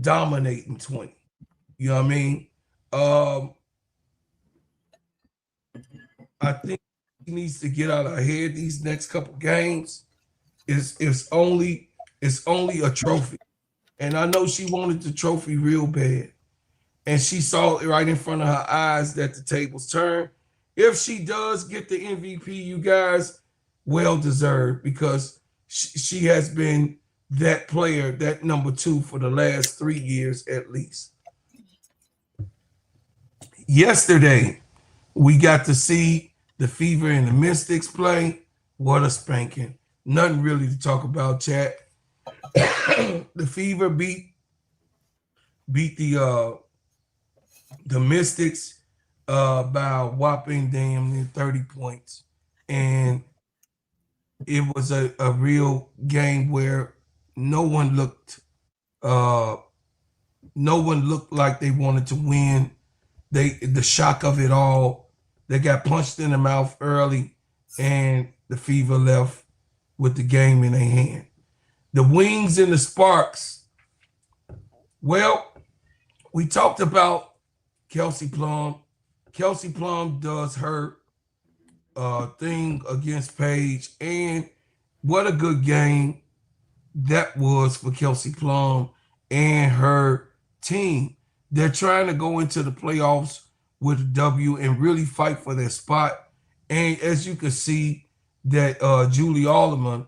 dominating 20. You know what I mean? I think he needs to get out of her head these next couple games. It's only a trophy. And I know she wanted the trophy real bad. And she saw it right in front of her eyes that the tables turned. If she does get the MVP, you guys, well deserved, because she has been that player, that number 2 for the last 3 years at least. Yesterday, we got to see the Fever and the Mystics play. What a spanking. Nothing really to talk about, chat. The Fever beat the Mystics by a whopping damn near 30 points. And it was a real game where no one looked like they wanted to win. The shock of it all, they got punched in the mouth early, and the Fever left with the game in their hand. The Wings and the Sparks. Well, we talked about Kelsey Plum. Kelsey Plum does her thing against Paige, and what a good game that was for Kelsey Plum and her team. They're trying to go into the playoffs with a W and really fight for their spot. And as you can see, that Julie Alderman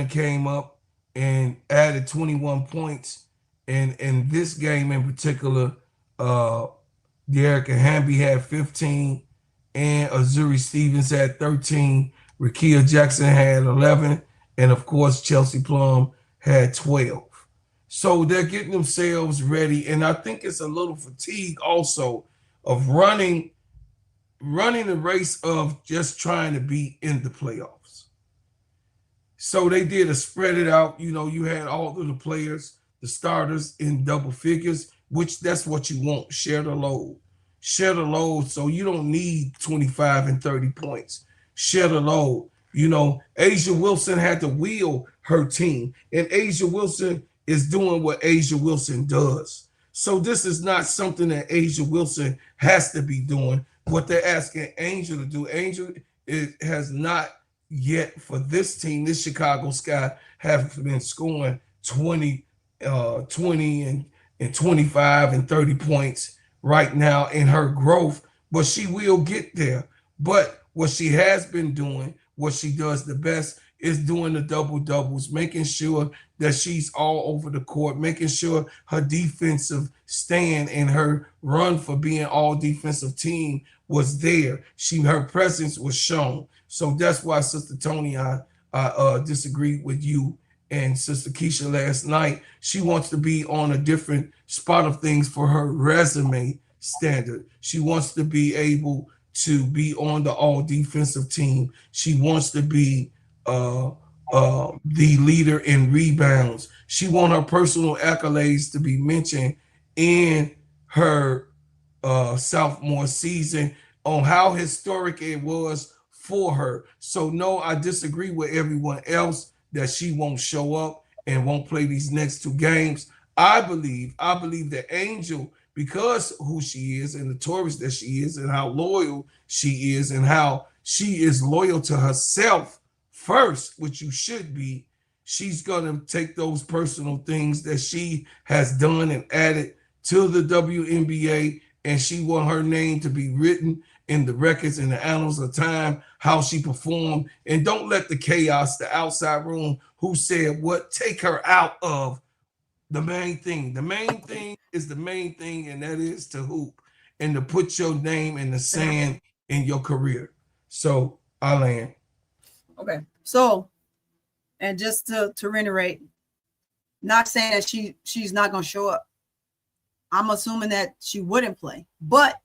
came up and added 21 points. And in this game in particular, Dearica Hamby had 15, and Azuri Stevens had 13. Rakia Jackson had 11, and of course Chelsea Plum had 12. So they're getting themselves ready, and I think it's a little fatigue also of running the race of just trying to be in the playoffs. So they did a spread it out. You know, you had all of the players, the starters in double figures, which that's what you want, share the load. share the load. So you don't need 25 and 30 points. Share the load. You know, Asia Wilson had to wheel her team, and Asia Wilson is doing what Asia Wilson does. So this is not something that Asia Wilson has to be doing. What they're asking Angel to do, Angel has not yet for this team, this Chicago Sky, have been scoring 20 and 25 and 30 points right now in her growth, but she will get there. But what she has been doing, what she does the best, is doing the double doubles, making sure that she's all over the court, making sure her defensive stand and her run for being all defensive team was there. Her presence was shown. So that's why, Sister Tony, I disagreed with you and Sister KEYSHA last night. She wants to be on a different spot of things for her resume standard. She wants to be able to be on the all defensive team. She wants to be the leader in rebounds. She wants her personal accolades to be mentioned in her sophomore season on how historic it was for her. So no, I disagree with everyone else that she won't show up and won't play these next two games. I believe that Angel, because who she is and the Taurus that she is and how loyal she is and how she is loyal to herself first, which you should be, she's going to take those personal things that she has done and added to the WNBA, and she want her name to be written in the records and the annals of time, how she performed. And don't let the chaos, the outside room, who said what, take her out of the main thing. The main thing is the main thing, and that is to hoop and to put your name in the sand in your career. So I land. Okay. So, and just to reiterate, not saying that she's not going to show up. I'm assuming that she wouldn't play. But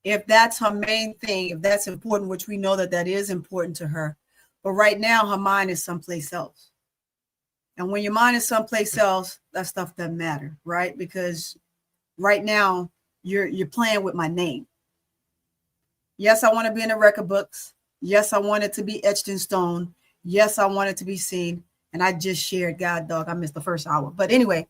if that's her main thing, if that's important, which we know that that is important to her, but right now her mind is someplace else. And when your mind is someplace else, that stuff doesn't matter, right? Because right now you're playing with my name. Yes, I want to be in the record books. Yes, I want it to be etched in stone. Yes, I want it to be seen. And I just shared, God dog, I missed the first hour. But anyway,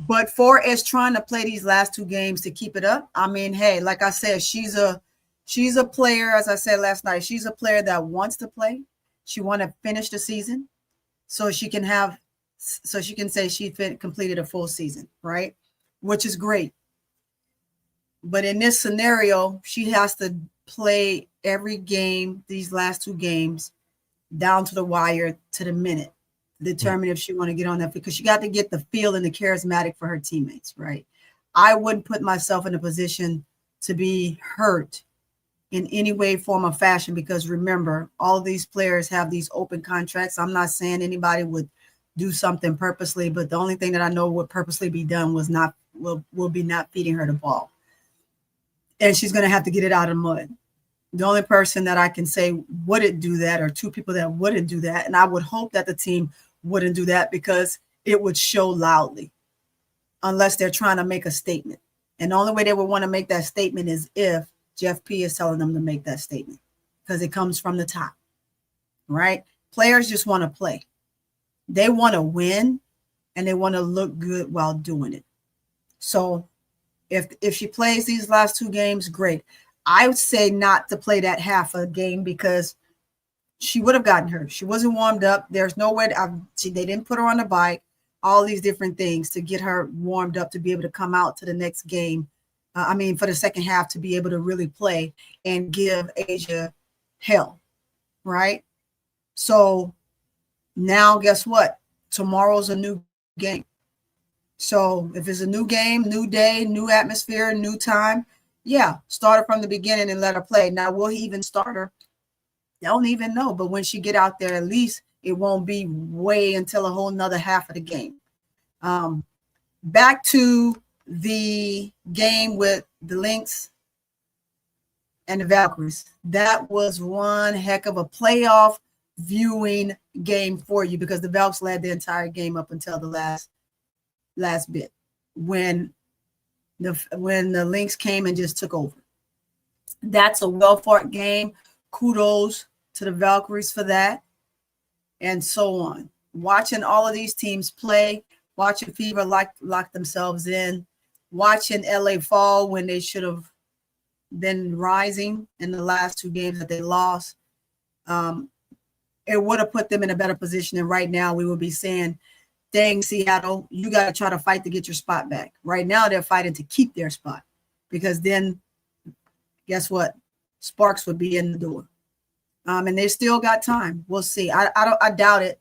but for as trying to play these last two games to keep it up, I mean, hey, like I said, she's a player, as I said last night, she's a player that wants to play. She want to finish the season so she can say she completed a full season, right? Which is great. But in this scenario, she has to play every game, these last two games, down to the wire, to the minute, determine if she want to get on that, because she got to get the feel and the charismatic for her teammates, right? I wouldn't put myself in a position to be hurt in any way, form, or fashion, because remember, all of these players have these open contracts. I'm not saying anybody would do something purposely, but the only thing that I know would purposely be done will be not feeding her the ball. And she's going to have to get it out of the mud. The only person that I can say wouldn't do that, or two people that wouldn't do that, and I would hope that the team wouldn't do that, because it would show loudly, unless they're trying to make a statement. And the only way they would want to make that statement is if Jeff P is telling them to make that statement, because it comes from the top, right? Players just want to play. They want to win, and they want to look good while doing it. So if she plays these last two games, great. I would say not to play that half a game, because she would have gotten hurt. She wasn't warmed up. There's no way they didn't put her on the bike, all these different things to get her warmed up to be able to come out to the next game. For the second half, to be able to really play and give Asia hell, right? So now guess what? Tomorrow's a new game. So if it's a new game, new day, new atmosphere, new time, yeah, start her from the beginning and let her play. Now, will he even start her? I don't even know. But when she get out there, at least it won't be way until a whole nother half of the game. Back to the game with the Lynx and the Valkyries. That was one heck of a playoff viewing game for you, because the Valks led the entire game up until the last bit, when when the Lynx came and just took over. That's a well-fought game. Kudos to the Valkyries for that, and so on. Watching all of these teams play, watching Fever lock themselves in, watching LA fall when they should have been rising in the last 2 games that they lost. It would have put them in a better position. And right now we would be saying, dang, Seattle, you got to try to fight to get your spot back. Right now they're fighting to keep their spot, because then guess what? Sparks would be in the door. And they still got time. We'll see. I doubt it,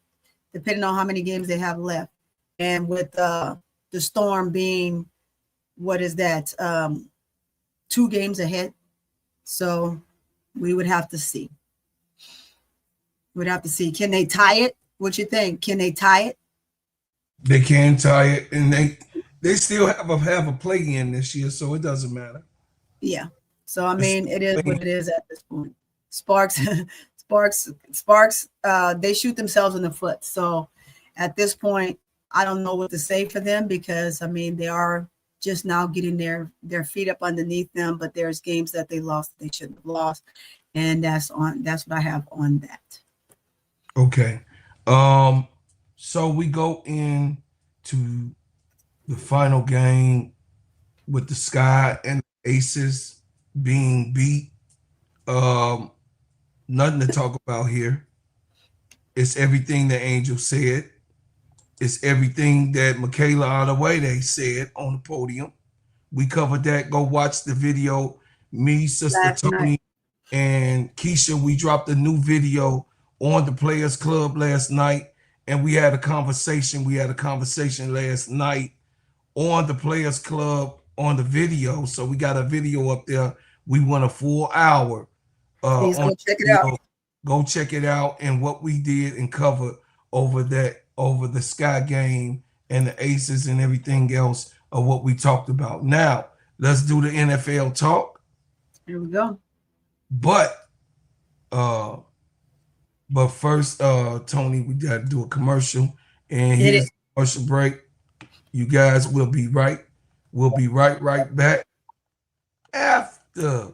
depending on how many games they have left. And with the Storm being, what is that, 2 games ahead. So we would have to see. We'd have to see. Can they tie it? What you think? Can they tie it? They can tie it, and they still have a play-in this year, so it doesn't matter. Yeah. So I mean, it is what it is at this point. Sparks, they shoot themselves in the foot. So at this point, I don't know what to say for them, because I mean, they are just now getting their feet up underneath them, but there's games that they lost that they shouldn't have lost. And that's what I have on that. Okay. So we go into the final game with the Sky and the Aces being beat. Nothing to talk about here. It's everything that Angel said. It's everything that Michaela Wnba said on the podium. We covered that. Go watch the video. Me, Sister Last Tony, night. and Keysha, we dropped a new video on the Players Club last night, and we had a conversation. We had a conversation last night on the Players Club on the video. So we got a video up there. We went a full hour. Please go check it out. Go check it out, and what we did and covered over the Sky game and the Aces and everything else of what we talked about. Now let's do the NFL talk. Here we go. But first, Tony, we got to do a commercial, and here's a commercial break. You guys will be right. We'll be right back after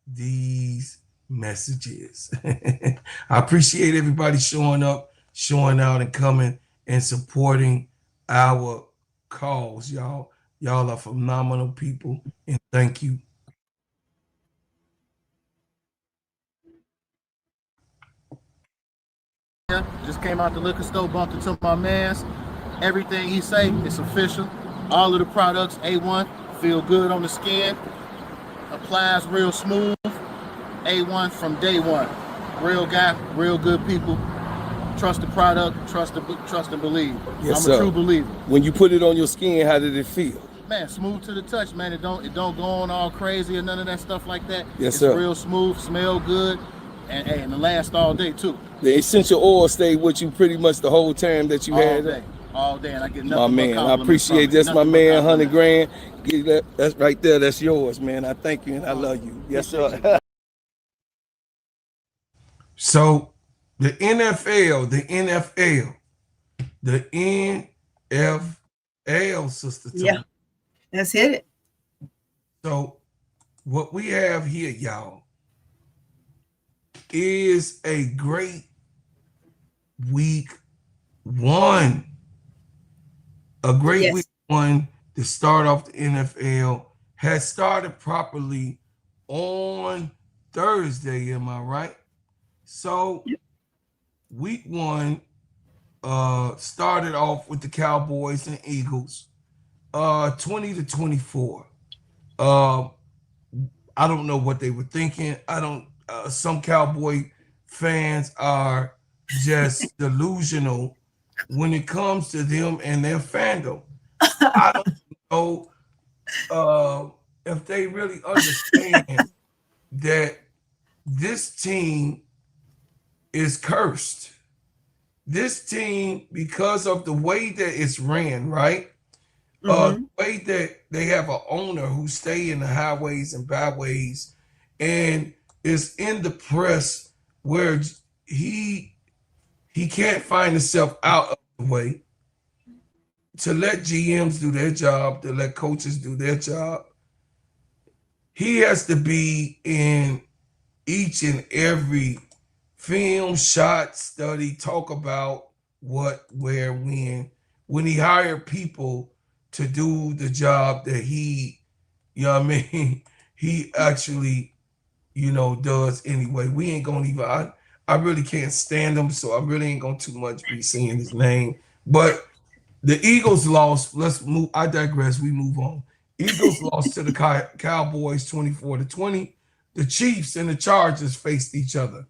these messages. I appreciate everybody showing up, showing out, and coming and supporting our cause. Y'all are phenomenal people, and thank you. Just came out the liquor store, bumped into my man's. Everything he say, it's official. All of the products, A1, feel good on the skin, applies real smooth. A1 from day one. Real guy, real good people. Trust the product, trust and believe. Yes, I'm a sir. true believer. When you put it on your skin, how did it feel? Man, smooth to the touch, man. It don't go on all crazy or none of that stuff like that. Yes, it's sir. Real smooth, smell good, and it last all day too. The essential oil stayed with you pretty much the whole time that you had it? All day, and I get nothing My but man, I compliments appreciate from it. this, my Nothing but man, 100 compliments. grand. Get that, that's right there, that's yours, man. I thank you and I love you. Yes, sir. So the NFL, Sister Tony. Yeah. Let's hit it. So what we have here, y'all, is a great week 1. A great week 1 to start off the NFL has started properly on Thursday, am I right? So week 1 started off with the Cowboys and Eagles 20-24. I don't know what they were thinking. Some Cowboy fans are just delusional when it comes to them and their fandom. I don't know if they really understand that this team is cursed. This team, because of the way that it's ran, right? The way that they have an owner who stay in the highways and byways and is in the press where he can't find himself out of the way. to let GMs do their job, to let coaches do their job. He has to be in each and every film, shot, study, talk about what, where, when. When he hired people to do the job that he, you know what I mean, he actually, you know, does anyway. We ain't gonna even, I really can't stand him, so I really ain't gonna too much be saying his name. But the Eagles lost. Let's move. I digress. We move on. Eagles lost to the Cowboys 24-20. The Chiefs and the Chargers faced each other.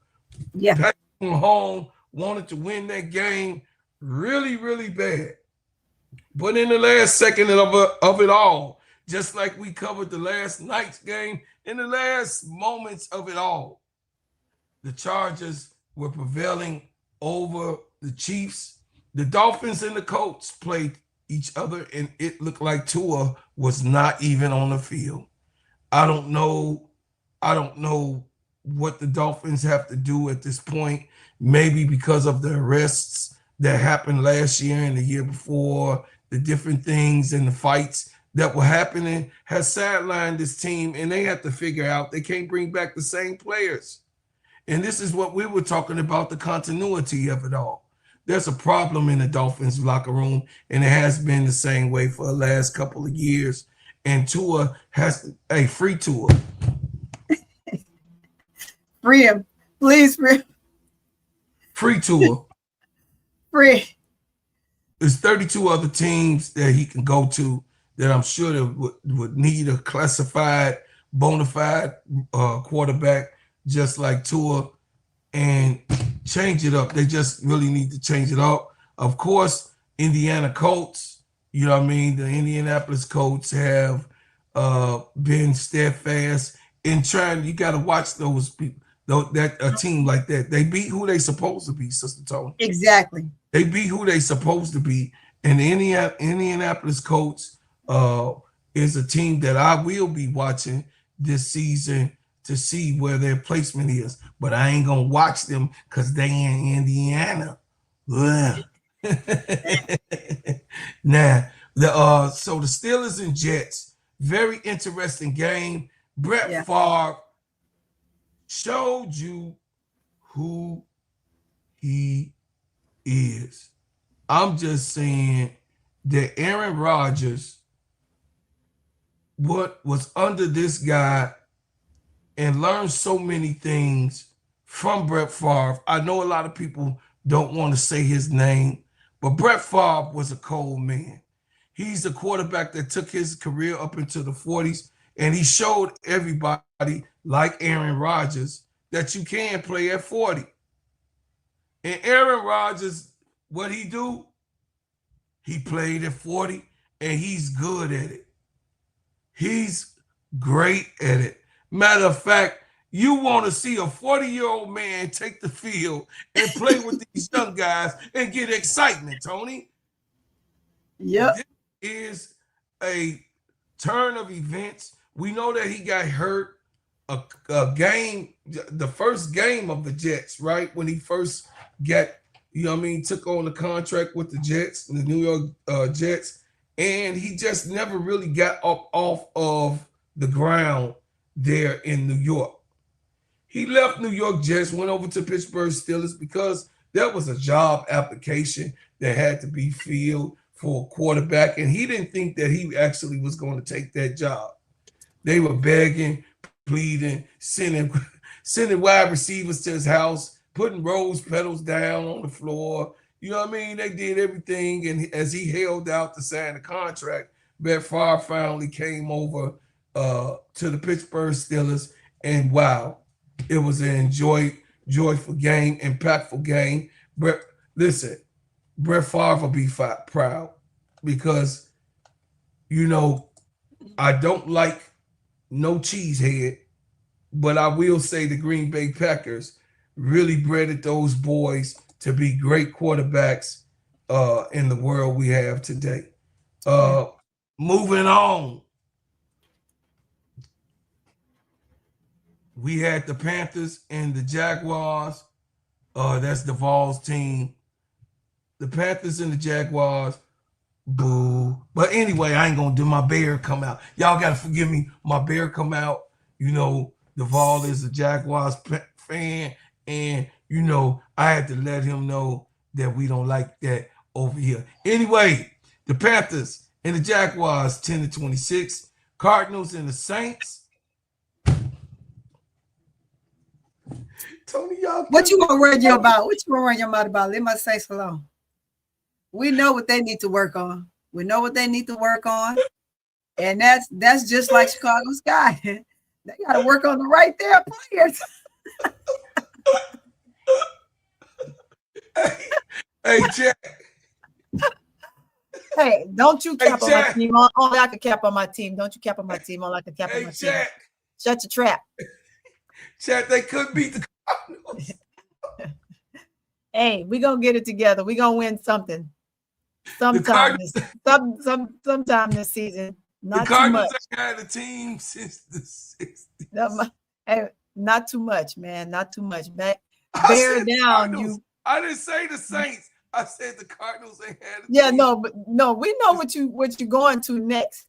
Yeah. Patrick Mahomes wanted to win that game really, really bad. But in the last second of it all, just like we covered the last night's game, in the last moments of it all, the Chargers were prevailing over the Chiefs. The Dolphins and the Colts played each other, and it looked like Tua was not even on the field. I don't know what the Dolphins have to do at this point. Maybe because of the arrests that happened last year and the year before, the different things and the fights that were happening has sidelined this team, and they have to figure out they can't bring back the same players. And this is what we were talking about, the continuity of it all. There's a problem in the Dolphins locker room, and it has been the same way for the last couple of years. And Tua has a free Tua. Free him. Please free him. Free Tua. Free. There's 32 other teams that he can go to that I'm sure that would need a classified, bona fide quarterback just like Tua, and change it up. They just really need to change it up. Of course, Indiana Colts, you know what I mean? The Indianapolis Colts have been steadfast in trying. You got to watch those people. That a team like that, they beat who they supposed to be, Sister Tony. Exactly. They beat who they supposed to be. And the Indianapolis Colts is a team that I will be watching this season to see where their placement is. But I ain't going to watch them because they in Indiana. Now, so the Steelers and Jets, very interesting game. Brett Favre showed you who he is. I'm just saying that Aaron Rodgers, what was under this guy, and learned so many things from Brett Favre. I know a lot of people don't want to say his name, but Brett Favre was a cold man. He's a quarterback that took his career up into the 40s, and he showed everybody, like Aaron Rodgers, that you can play at 40. And Aaron Rodgers, what he do? He played at 40, and he's good at it. He's great at it. Matter of fact, you want to see a 40-year-old man take the field and play with these young guys and get excitement, Tony. Yep. This is a turn of events. We know that he got hurt a game, the first game of the Jets, right? When he first got, you know what I mean, took on the contract with the Jets, the New York Jets, and he just never really got up off of the ground there in New York. He left New York Jets, went over to Pittsburgh Steelers because there was a job application that had to be filled for a quarterback, and he didn't think that he actually was going to take that job. They were begging, pleading, sending wide receivers to his house, putting rose petals down on the floor. You know what I mean? They did everything, and as he held out to sign the contract, Brett Favre finally came over to the Pittsburgh Steelers, and wow, it was an joyful game, impactful game. Brett Favre will be proud because, you know, I don't like no cheesehead, but I will say the Green Bay Packers really bred those boys to be great quarterbacks in the world we have today. Moving on. We had the Panthers and the Jaguars. That's Duvall's team. The Panthers and the Jaguars Boo. But anyway, I ain't gonna do my bear come out. Y'all gotta forgive me. My bear come out. You know, Duvall is a Jaguars fan, and you know, I had to let him know that we don't like that over here. Anyway, the Panthers and the Jaguars 10-26. Cardinals and the Saints. Tony, y'all. What you gonna worry you about? What you gonna worry your mouth about? Let my Saints alone. We know what they need to work on. We know what they need to work on. And that's just like Chicago Sky. They got to work on the right there players. Hey, Jack. Hey, don't you cap on my team. Only I can cap on my team. Don't you cap on my team. Only I can cap on my team. Shut your trap. Chat, they could beat the Cardinals. Hey, we're going to get it together. We're going to win something. Sometime this season. Not the Cardinals too much. ain't had a team since the 60s. Hey, not too much, man. Not too much. Bear down. I didn't say the Saints. I said the Cardinals ain't had a team. Yeah, no, but no, we know what you're going to next.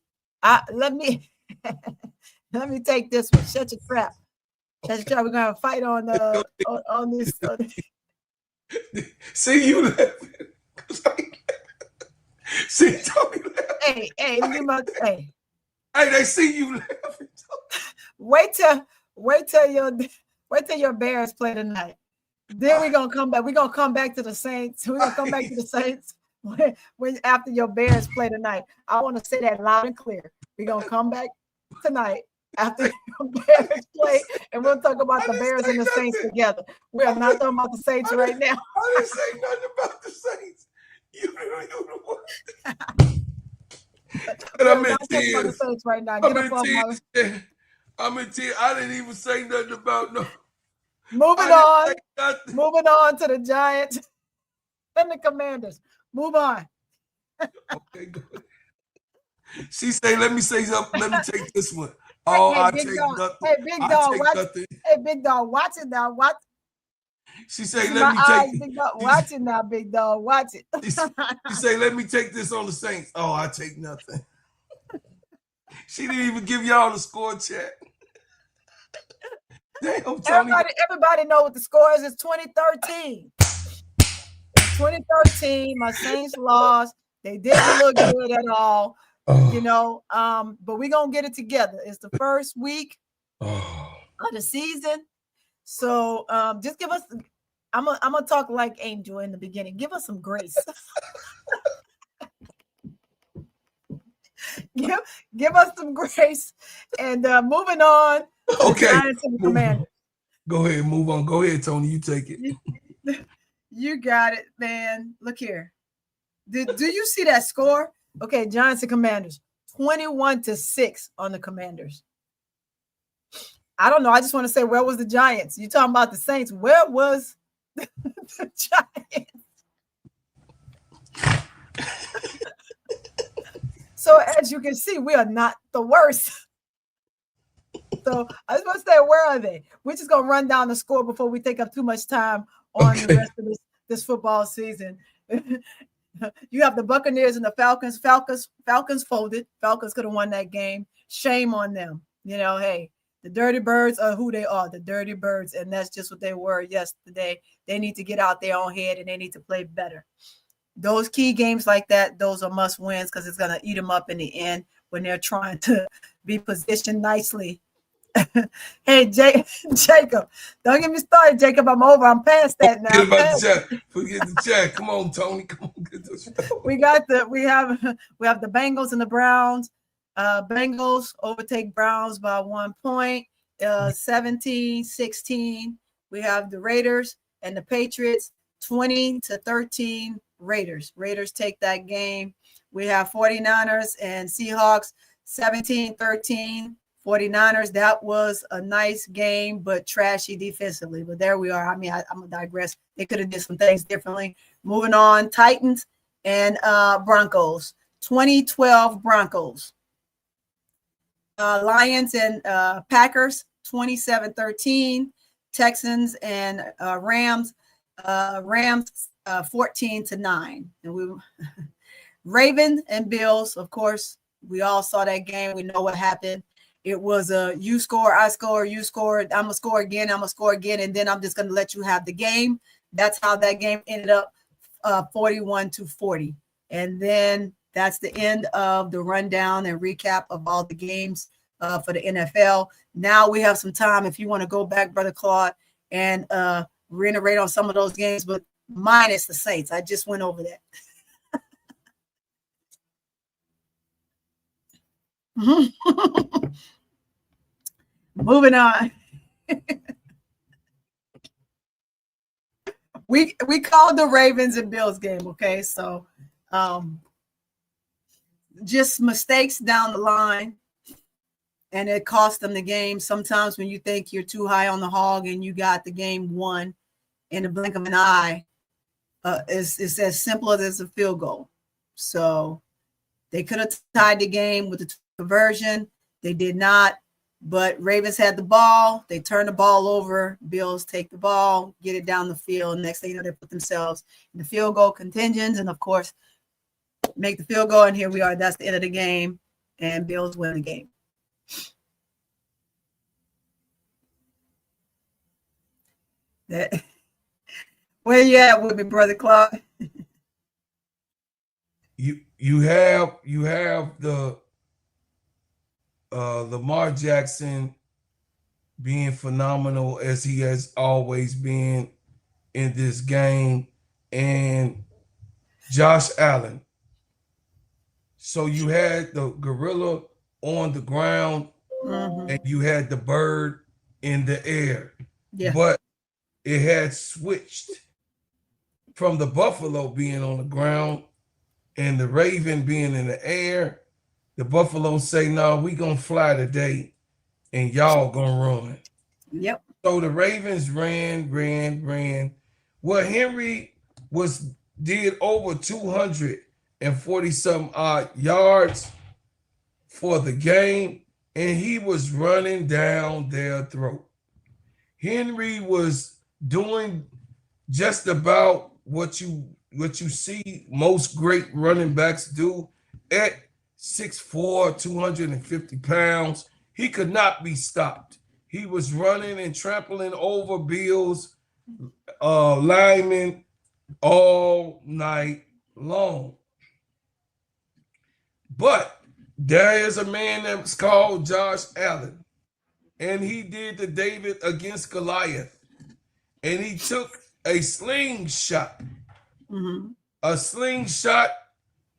Let me take this one. Shut your trap. Shut your trap. We're gonna fight on this. See you laughing. See Tony laughing. Hey, hey, they see you laughing. Wait till your Bears play tonight. Then we're gonna come back. We're gonna come back to the Saints. We're gonna come back to the Saints when after your Bears play tonight. I want to say that loud and clear. We're gonna come back tonight after your Bears play, and we'll talk about the Bears and the Saints together. We are not talking about the Saints right now. I didn't say nothing about the Saints. You the one. And I'm in tears right now. I'm in tears. I didn't even say nothing about no. Moving on to the Giants and the Commanders. Move on. Okay, go ahead. She say, let me say something. Let me take this one. Oh, I take nothing. Hey, big dog, Hey, big dog, watch it now. Watch. She say, let me take big dog. Watch it now, big dog. Watch it. She say, let me take this on the Saints. Oh, I take nothing. She didn't even give y'all the score check. Damn, Tony. Everybody know what the score is. It's 2013. 2013, my Saints lost. They didn't look good at all. You know, but we're gonna get it together. It's the first week of the season. So just give us, I'm gonna talk like Angel in the beginning. Give us some grace. give us some grace. And moving on. Okay. Go ahead, move on. Go ahead, Tony. You take it. You got it, man. Look here. Do you see that score? Okay, Giants and Commanders, 21-6 on the Commanders. I don't know. I just want to say, where was the Giants? You talking about the Saints? Where was the Giants? So as you can see, we are not the worst. So I just want to say, where are they? We're just gonna run down the score before we take up too much time on the rest of this football season. You have the Buccaneers and the Falcons. Falcons folded. Falcons could have won that game. Shame on them. You know, hey, the Dirty Birds are who they are, the Dirty Birds, and that's just what they were yesterday. They need to get out their own head and they need to play better. Those key games like that, those are must wins because it's going to eat them up in the end when they're trying to be positioned nicely. Hey, Jacob, don't get me started, Jacob. I'm over. I'm past that now. Forget about the chat. Forget the chat. Come on, Tony. Come on, get this. We have the Bengals and the Browns. Bengals overtake Browns by 1 point, 17-16. We have the Raiders and the Patriots, 20-13. Raiders take that game. We have 49ers and Seahawks, 17-13. 49ers, that was a nice game, but trashy defensively. But there we are. I mean, I'm going to digress. They could have did some things differently. Moving on, Titans and Broncos, 2012 Broncos. Lions and Packers, 27-13. Texans and Rams, 14-9. And Ravens and Bills, of course, we all saw that game. We know what happened. It was a you score, I score, you score, I'm going to score again, I'm going to score again, and then I'm just going to let you have the game. That's how that game ended up 41-40. And then that's the end of the rundown and recap of all the games for the NFL. Now we have some time if you want to go back, Brother Claude, and reiterate on some of those games, but minus the Saints. I just went over that. Moving on. we called the Ravens and Bills game, okay? So just mistakes down the line, and it cost them the game. Sometimes when you think you're too high on the hog and you got the game won in the blink of an eye, it's as simple as a field goal. So they could have tied the game with the conversion. They did not, but Ravens had the ball. They turned the ball over. Bills take the ball, get it down the field. Next thing you know, they put themselves in the field goal contingents and, of course, make the field goal. And here we are. That's the end of the game, and Bills win the game. Where you at with me, Brother Claude? You have the Lamar Jackson being phenomenal as he has always been in this game, and Josh Allen. So you had the gorilla on the ground, and you had the bird in the air. Yeah. But it had switched from the buffalo being on the ground and the raven being in the air. The buffalo say, no, we gonna fly today and y'all gonna run. Yep. So the Ravens ran. Well, Henry did over 240 some odd yards for the game, and he was running down their throat. Henry was doing just about what you see most great running backs do at 6'4", 250 pounds. He could not be stopped. He was running and trampling over Bills linemen all night long. But there is a man that's called Josh Allen, and he did the David against Goliath, and he took a slingshot, a slingshot,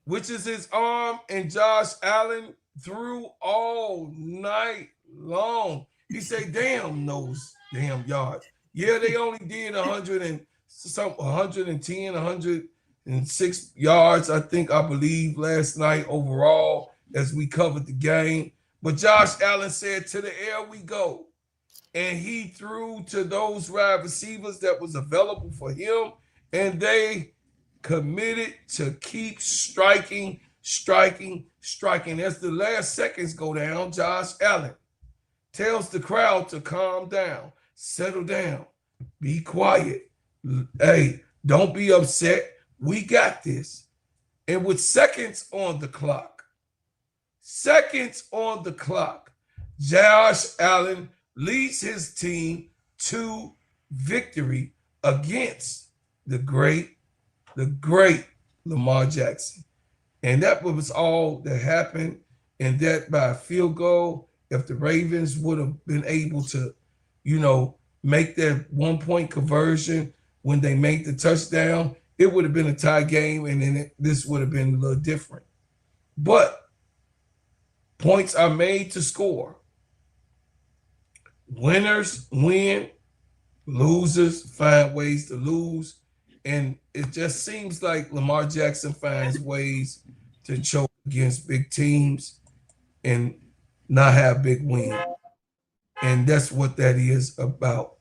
which is his arm, and Josh Allen threw all night long. He said, damn those damn yards. Yeah, they only did 110, 106 yards, I believe, last night overall as we covered the game. But Josh Allen said, to the air we go. And he threw to those wide receivers that was available for him, and they committed to keep striking. As the last seconds go down, Josh Allen tells the crowd to calm down, settle down, be quiet. Hey, don't be upset. We got this. And with seconds on the clock, Josh Allen leads his team to victory against the great Lamar Jackson. And that was all that happened. And that by a field goal, if the Ravens would have been able to, make that 1-point conversion when they made the touchdown, it would have been a tie game, and then this would have been a little different. But points are made to score. Winners win, losers find ways to lose. And it just seems like Lamar Jackson finds ways to choke against big teams and not have big wins. And that's what that is about.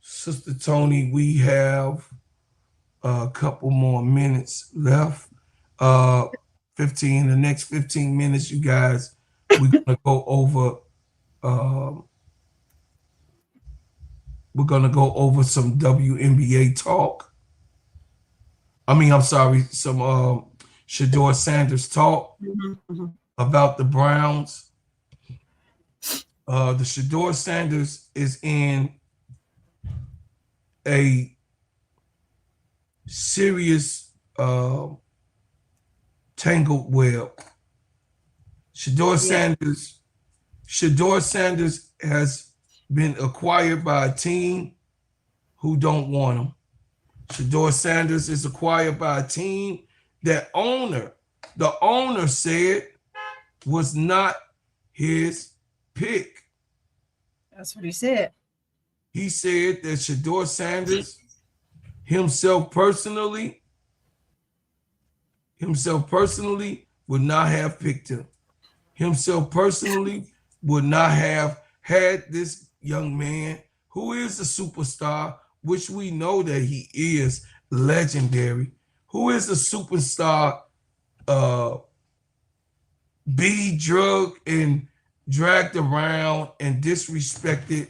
Sister Tony, we have a couple more minutes left. The next 15 minutes, you guys, we're gonna go over some WNBA talk. I'm sorry, some Shador Sanders talk about the Browns. The Shador Sanders is in a serious tangled web. Shador Sanders has been acquired by a team who don't want him. Shador Sanders is acquired by a team that the owner said was not his pick. That's what he said. He said that Shador Sanders himself personally would not have picked him. Himself personally would not have had this young man who is a superstar, which we know that he is legendary, who is a superstar, be drugged and dragged around and disrespected,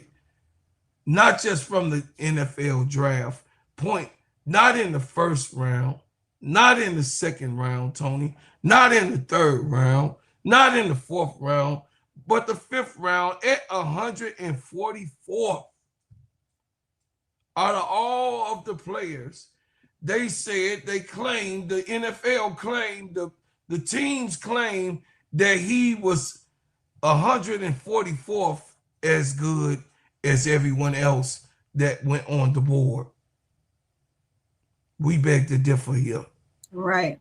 not just from the NFL draft point, not in the first round, not in the second round, Tony, not in the third round, not in the fourth round, but the fifth round at 144th. Out of all of the players, they said, they claimed, the NFL claimed, the teams claimed that he was 144th as good as everyone else that went on the board. We beg to differ here. Right.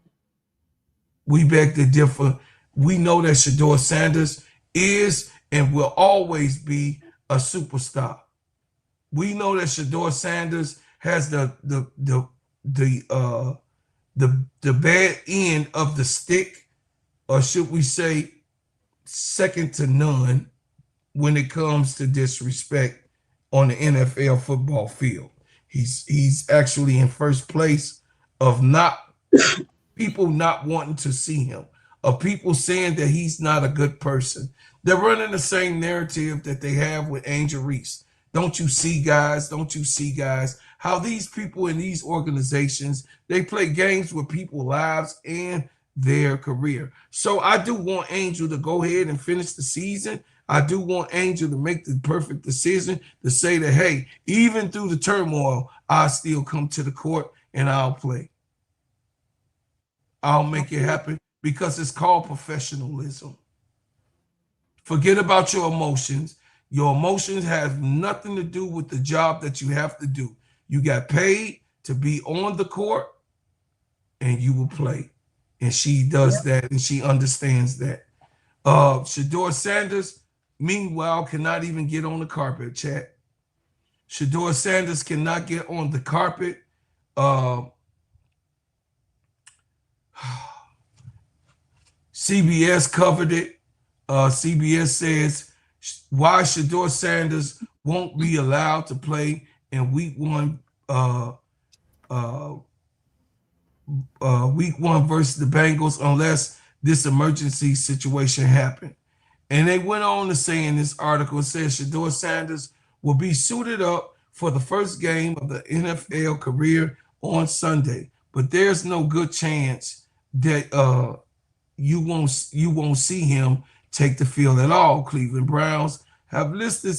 We beg to differ. We know that Shador Sanders is and will always be a superstar. We know that Shador Sanders has the bad end of the stick, or should we say second to none, when it comes to disrespect on the NFL football field. He's actually in first place of people not wanting to see him, of people saying that he's not a good person. They're running the same narrative that they have with Angel Reese. Don't you see, guys? Don't you see, guys, how these people in these organizations, they play games with people's lives and their career. So I do want Angel to go ahead and finish the season. I do want Angel to make the perfect decision to say that, hey, even through the turmoil, I'll still come to the court and I'll play. I'll make it happen because it's called professionalism. Forget about your emotions. Your emotions have nothing to do with the job that you have to do. You got paid to be on the court and you will play. And she does that and she understands that. Shador Sanders, meanwhile, cannot even get on the carpet, chat. Shador Sanders cannot get on the carpet. CBS covered it. CBS says why Shador Sanders won't be allowed to play in week one versus the Bengals unless this emergency situation happened. And they went on to say in this article, it says Shador Sanders will be suited up for the first game of the NFL career on Sunday, but there's no good chance that you won't see him take the field at all. Cleveland Browns have listed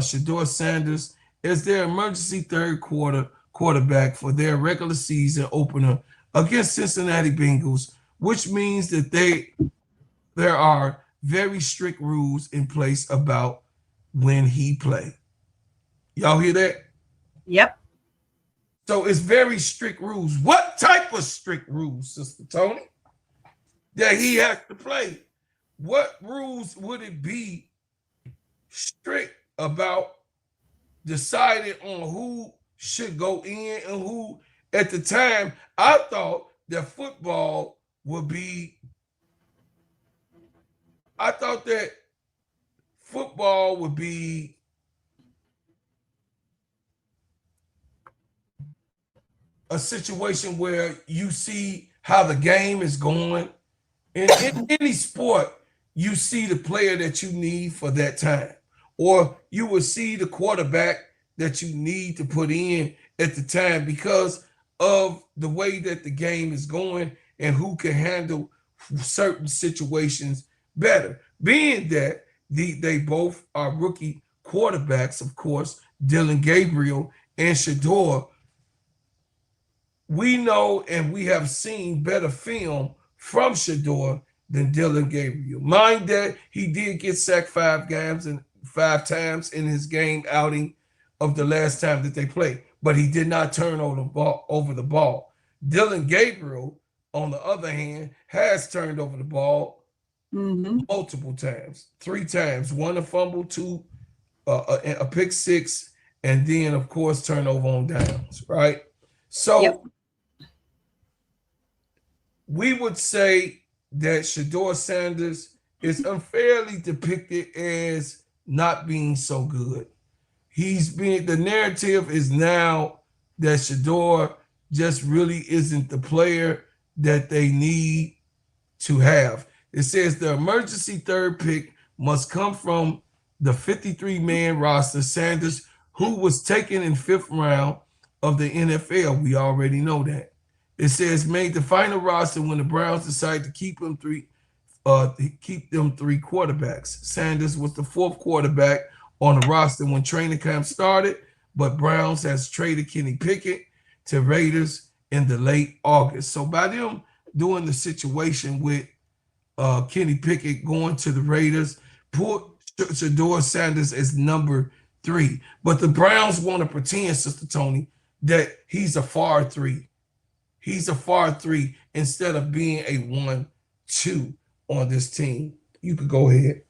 Shador Sanders as their emergency third quarter quarterback for their regular season opener against Cincinnati Bengals, which means that there are very strict rules in place about when he play. Y'all hear that? Yep. So it's very strict rules. What type of strict rules, Sister Tony, that he has to play? What rules would it be strict about deciding on who should go in and who? At the time, I thought that football would be, a situation where you see how the game is going. In any sport, you see the player that you need for that time, or you will see the quarterback that you need to put in at the time because of the way that the game is going and who can handle certain situations better. Being that they both are rookie quarterbacks, of course, Dillon Gabriel and Shador, we know and we have seen better film from Shador than Dillon Gabriel. Mind that he did get sacked 5 times in his game outing of the last time that they played, but he did not turn over the ball. Dillon Gabriel, on the other hand, has turned over the ball multiple times, 3 times, 1 a fumble, 2 a pick 6, and then of course turnover on downs, right? So we would say that Shador Sanders is unfairly depicted as not being so good. The narrative is now that Shador just really isn't the player that they need to have. It says the emergency third pick must come from the 53-man roster. Sanders, who was taken in 5th round of the NFL, we already know that. It says made the final roster when the Browns decided to keep them 3 quarterbacks. Sanders was the 4th quarterback on the roster when training camp started, but Browns has traded Kenny Pickett to Raiders in the late August. So by them doing the situation with Kenny Pickett going to the Raiders, put Shador Sanders as number 3. But the Browns want to pretend, Sister Tony, that he's a far 3. He's a far 3 instead of being a 1-2 on this team. You could go ahead.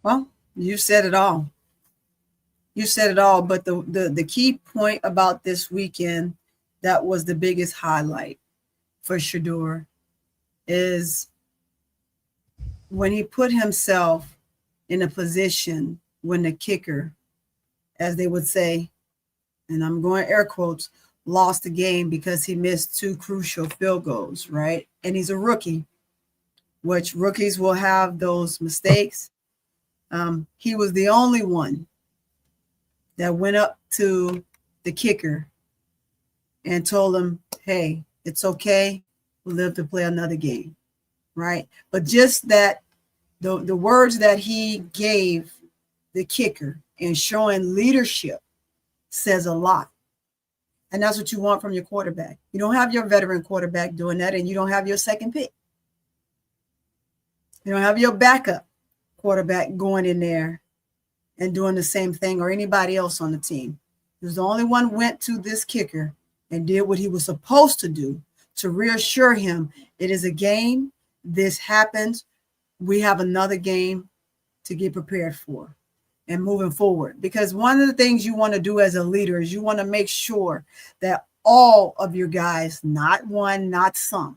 Well, you said it all. You said it all. But the key point about this weekend that was the biggest highlight for Shador is when he put himself in a position when the kicker, as they would say, and I'm going air quotes, lost the game because he missed 2 crucial field goals, right? And he's a rookie, which rookies will have those mistakes. He was the only one that went up to the kicker and told him, hey, it's okay. We'll live to play another game, right? But just that, the words that he gave the kicker and showing leadership says a lot. And that's what you want from your quarterback. You don't have your veteran quarterback doing that, and you don't have your second pick. You don't have your backup quarterback going in there and doing the same thing, or anybody else on the team. He was the only one went to this kicker and did what he was supposed to do to reassure him it is a game. This happens. We have another game to get prepared for and moving forward. Because one of the things you want to do as a leader is you want to make sure that all of your guys, not one, not some,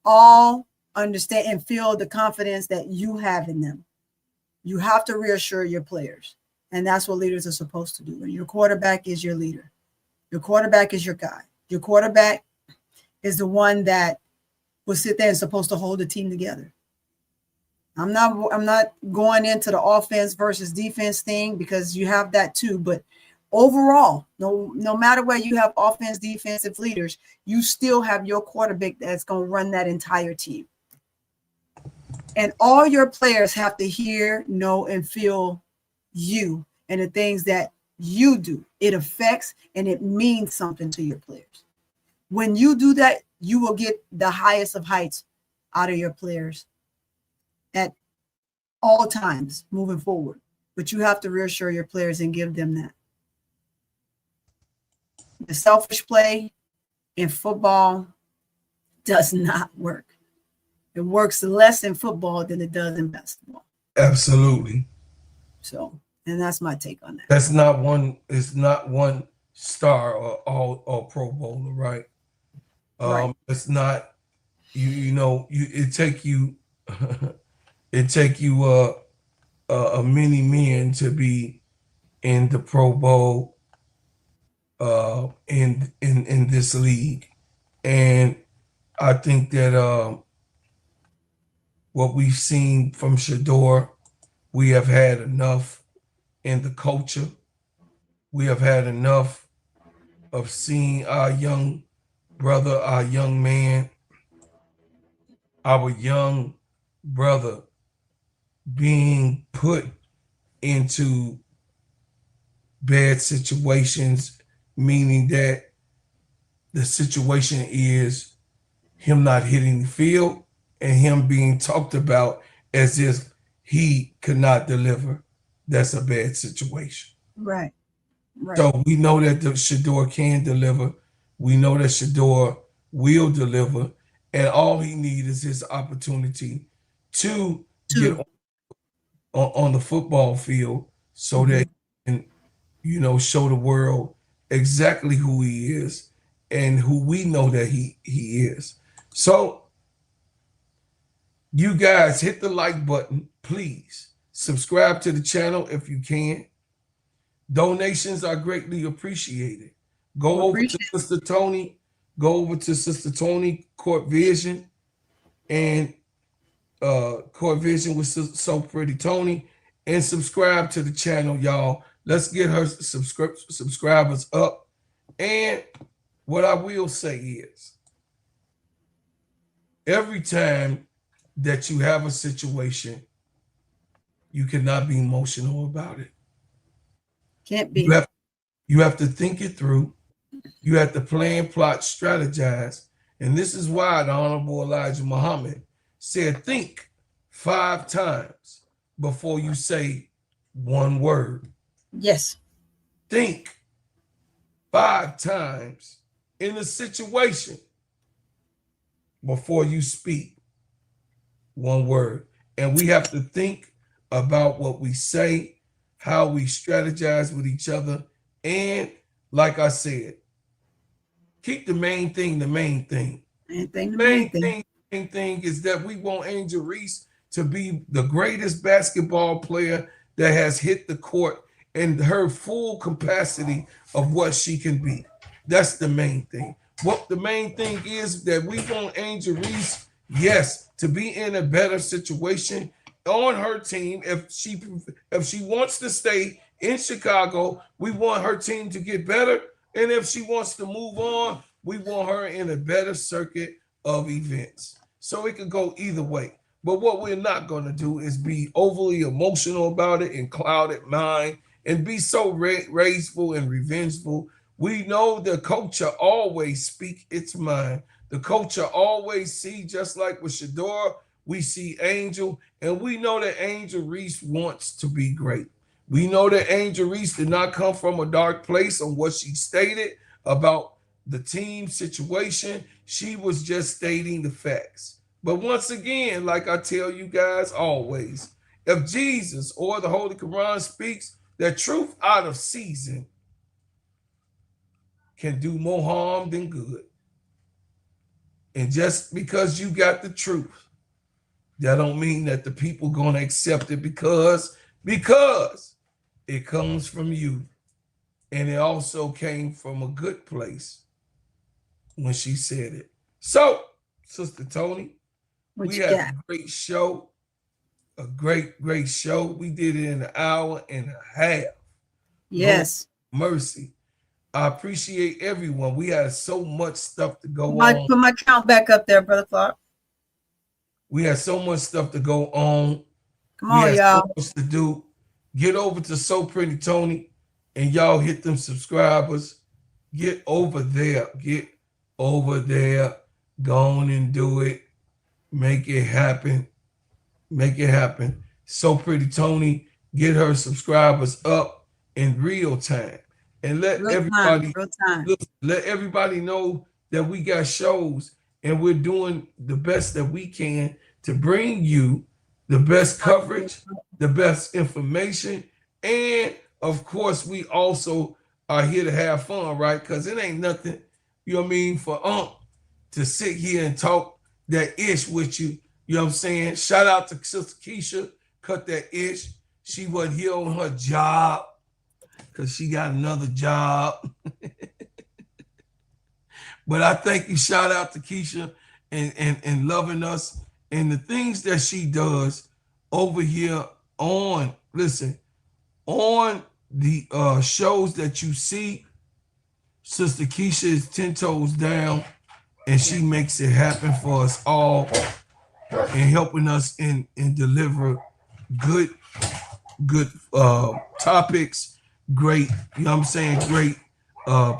all understand and feel the confidence that you have in them. You have to reassure your players. And that's what leaders are supposed to do. And your quarterback is your leader. Your quarterback is your guy. Your quarterback is the one that will sit there and supposed to hold the team together. I'm not going into the offense versus defense thing, because you have that too. But overall, no matter where you have offense, defensive leaders, you still have your quarterback that's going to run that entire team. And all your players have to hear, know, and feel you and the things that you do. It affects and it means something to your players. When you do that, you will get the highest of heights out of your players at all times moving forward. But you have to reassure your players and give them that. The selfish play in football does not work. It works less in football than it does in basketball. Absolutely. So, and that's my take on that. That's not one. It's not one star or Pro Bowler, right? Right. It's not. It take you. It take you a many men to be in the Pro Bowl in this league, and I think that what we've seen from Shador, we have had enough in the culture. We have had enough of seeing our young brother, our young man, our young brother being put into bad situations, meaning that the situation is him not hitting the field and him being talked about as if he could not deliver. That's a bad situation. Right. Right. So we know that the Shador can deliver. We know that Shador will deliver, and all he needs is his opportunity to get on the football field so that he can, you know, show the world exactly who he is and who we know that he is. So you guys hit the like button, please. Subscribe to the channel if you can. Donations are greatly appreciated. Go over to Sister Tony. Go over to Sister Tony Court Vision and Court Vision with So Pretty Tony, and subscribe to the channel, y'all. Let's get her subscribers up. And what I will say is, every time that you have a situation, you cannot be emotional about it. Can't be. You have to think it through. You have to plan, plot, strategize. And this is why the Honorable Elijah Muhammad said, think 5 times before you say one word. Yes. Think 5 times in a situation before you speak one word. And we have to think about what we say, how we strategize with each other. And like I said, keep the main thing the main thing. The main thing is that we want Angel Reese to be the greatest basketball player that has hit the court in her full capacity of what she can be. That's the main thing. What the main thing is that we want Angel Reese, yes, to be in a better situation on her team. If she wants to stay in Chicago, we want her team to get better. And if she wants to move on, we want her in a better circuit of events. So it could go either way. But what we're not going to do is be overly emotional about it and clouded mind and be so rageful and revengeful. We know the culture always speak its mind. The culture always see, just like with Shador, we see Angel, and we know that Angel Reese wants to be great. We know that Angel Reese did not come from a dark place on what she stated about the team situation. She was just stating the facts. But once again, like I tell you guys always, if Jesus or the Holy Quran speaks that truth out of season can do more harm than good. And just because you got the truth, that don't mean that the people gonna accept it because it comes from you. And it also came from a good place when she said it. So, Sister Tony, we had a great show, a great show. We did it in an hour and a half. Yes. Lord mercy. I appreciate everyone. We had so much stuff to go on. Put my count back up there, Brother Clark. We had so much stuff to go on. Come on, y'all. So much to do. Get over to So Pretty Tony and y'all hit them subscribers. Get over there. Get over there. Go on and do it. Make it happen. Make it happen. So Pretty Tony, get her subscribers up in real time. And let everybody know that we got shows and we're doing the best that we can to bring you the best coverage, the best information, and of course we also are here to have fun, right? Because it ain't nothing, you know what I mean, for to sit here and talk that ish with you. You know what I'm saying? Shout out to Sister KEYSHA, cut that ish. She wasn't here on her job because she got another job. But I thank you. Shout out to KEYSHA and loving us and the things that she does over here on, listen, on the shows that you see. Sister KEYSHA is 10 toes down, and she makes it happen for us all and helping us and deliver good topics, great, you know what I'm saying, great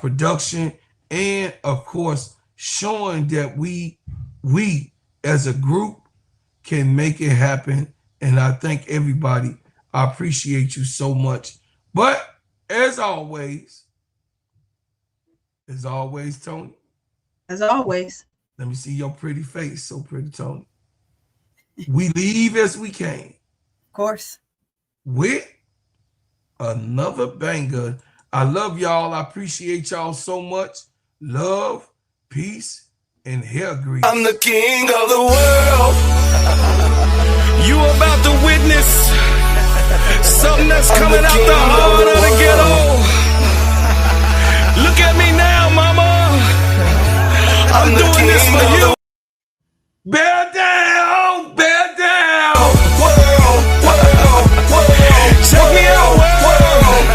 production, and of course showing that we as a group can make it happen. And I thank everybody. I appreciate you so much. But as always, Tony. As always. Let me see your pretty face. So pretty, Tony. We leave as we came. Of course. With another banger. I love y'all. I appreciate y'all so much. Love, peace, and hair grease. I'm the king of the world. You about to witness something that's coming out the heart of the ghetto. Look at me now, mama. I'm doing this for you. Bear down, bear down. World, world, world. Check me out, world.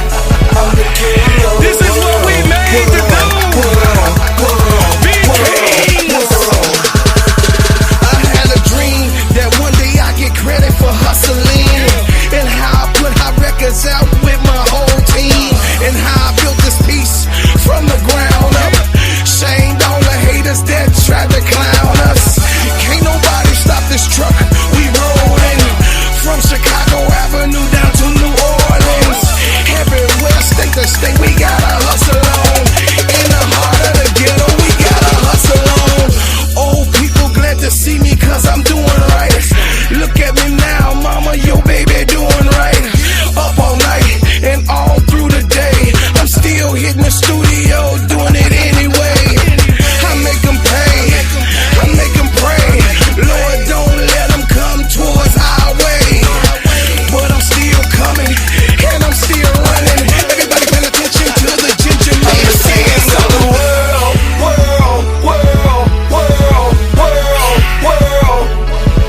I'm the king of the world. This is what we made to do. Be kings. I had a dream that one day I get credit for hustling, and how I put hot records out with my whole team, and how I built this piece from the ground up. Shamed all the haters that tried to clown us. Can't nobody stop this truck. We rollin' from Chicago Avenue down to New Orleans. Everywhere, state to state, we gotta hustle on. In the heart of the ghetto, we gotta hustle on. Old people glad to see me 'cause I'm doing right. Look at me now, mama, your baby doing right. Up all night and all through the day. I'm still hitting the studio, doing it anyway. I make them pay, I make them pray. Lord, don't let them come towards our way. But I'm still coming, and I'm still running. Everybody pay attention to the ginger man saying so. World, world, world, world, world, world.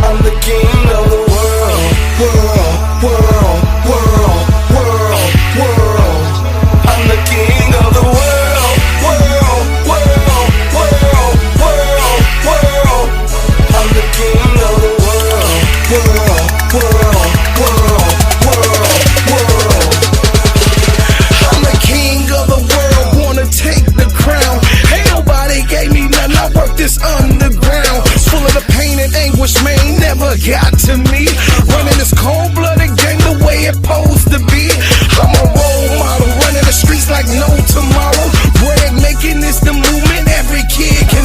I'm the king of the world. World, world, world, world, world. I'm the king of the world. World, world, world, world, world. I'm the king of the world. World, world, world, world, world. I'm the king of the world, wanna take the crown. Ain't nobody gave me nothing, I worked this underground. Full of the pain and anguish, man, never got to me. Running this cold-blooded game the way it supposed to be. I'm a role model, running the streets like no tomorrow. Bread making is the movement every kid can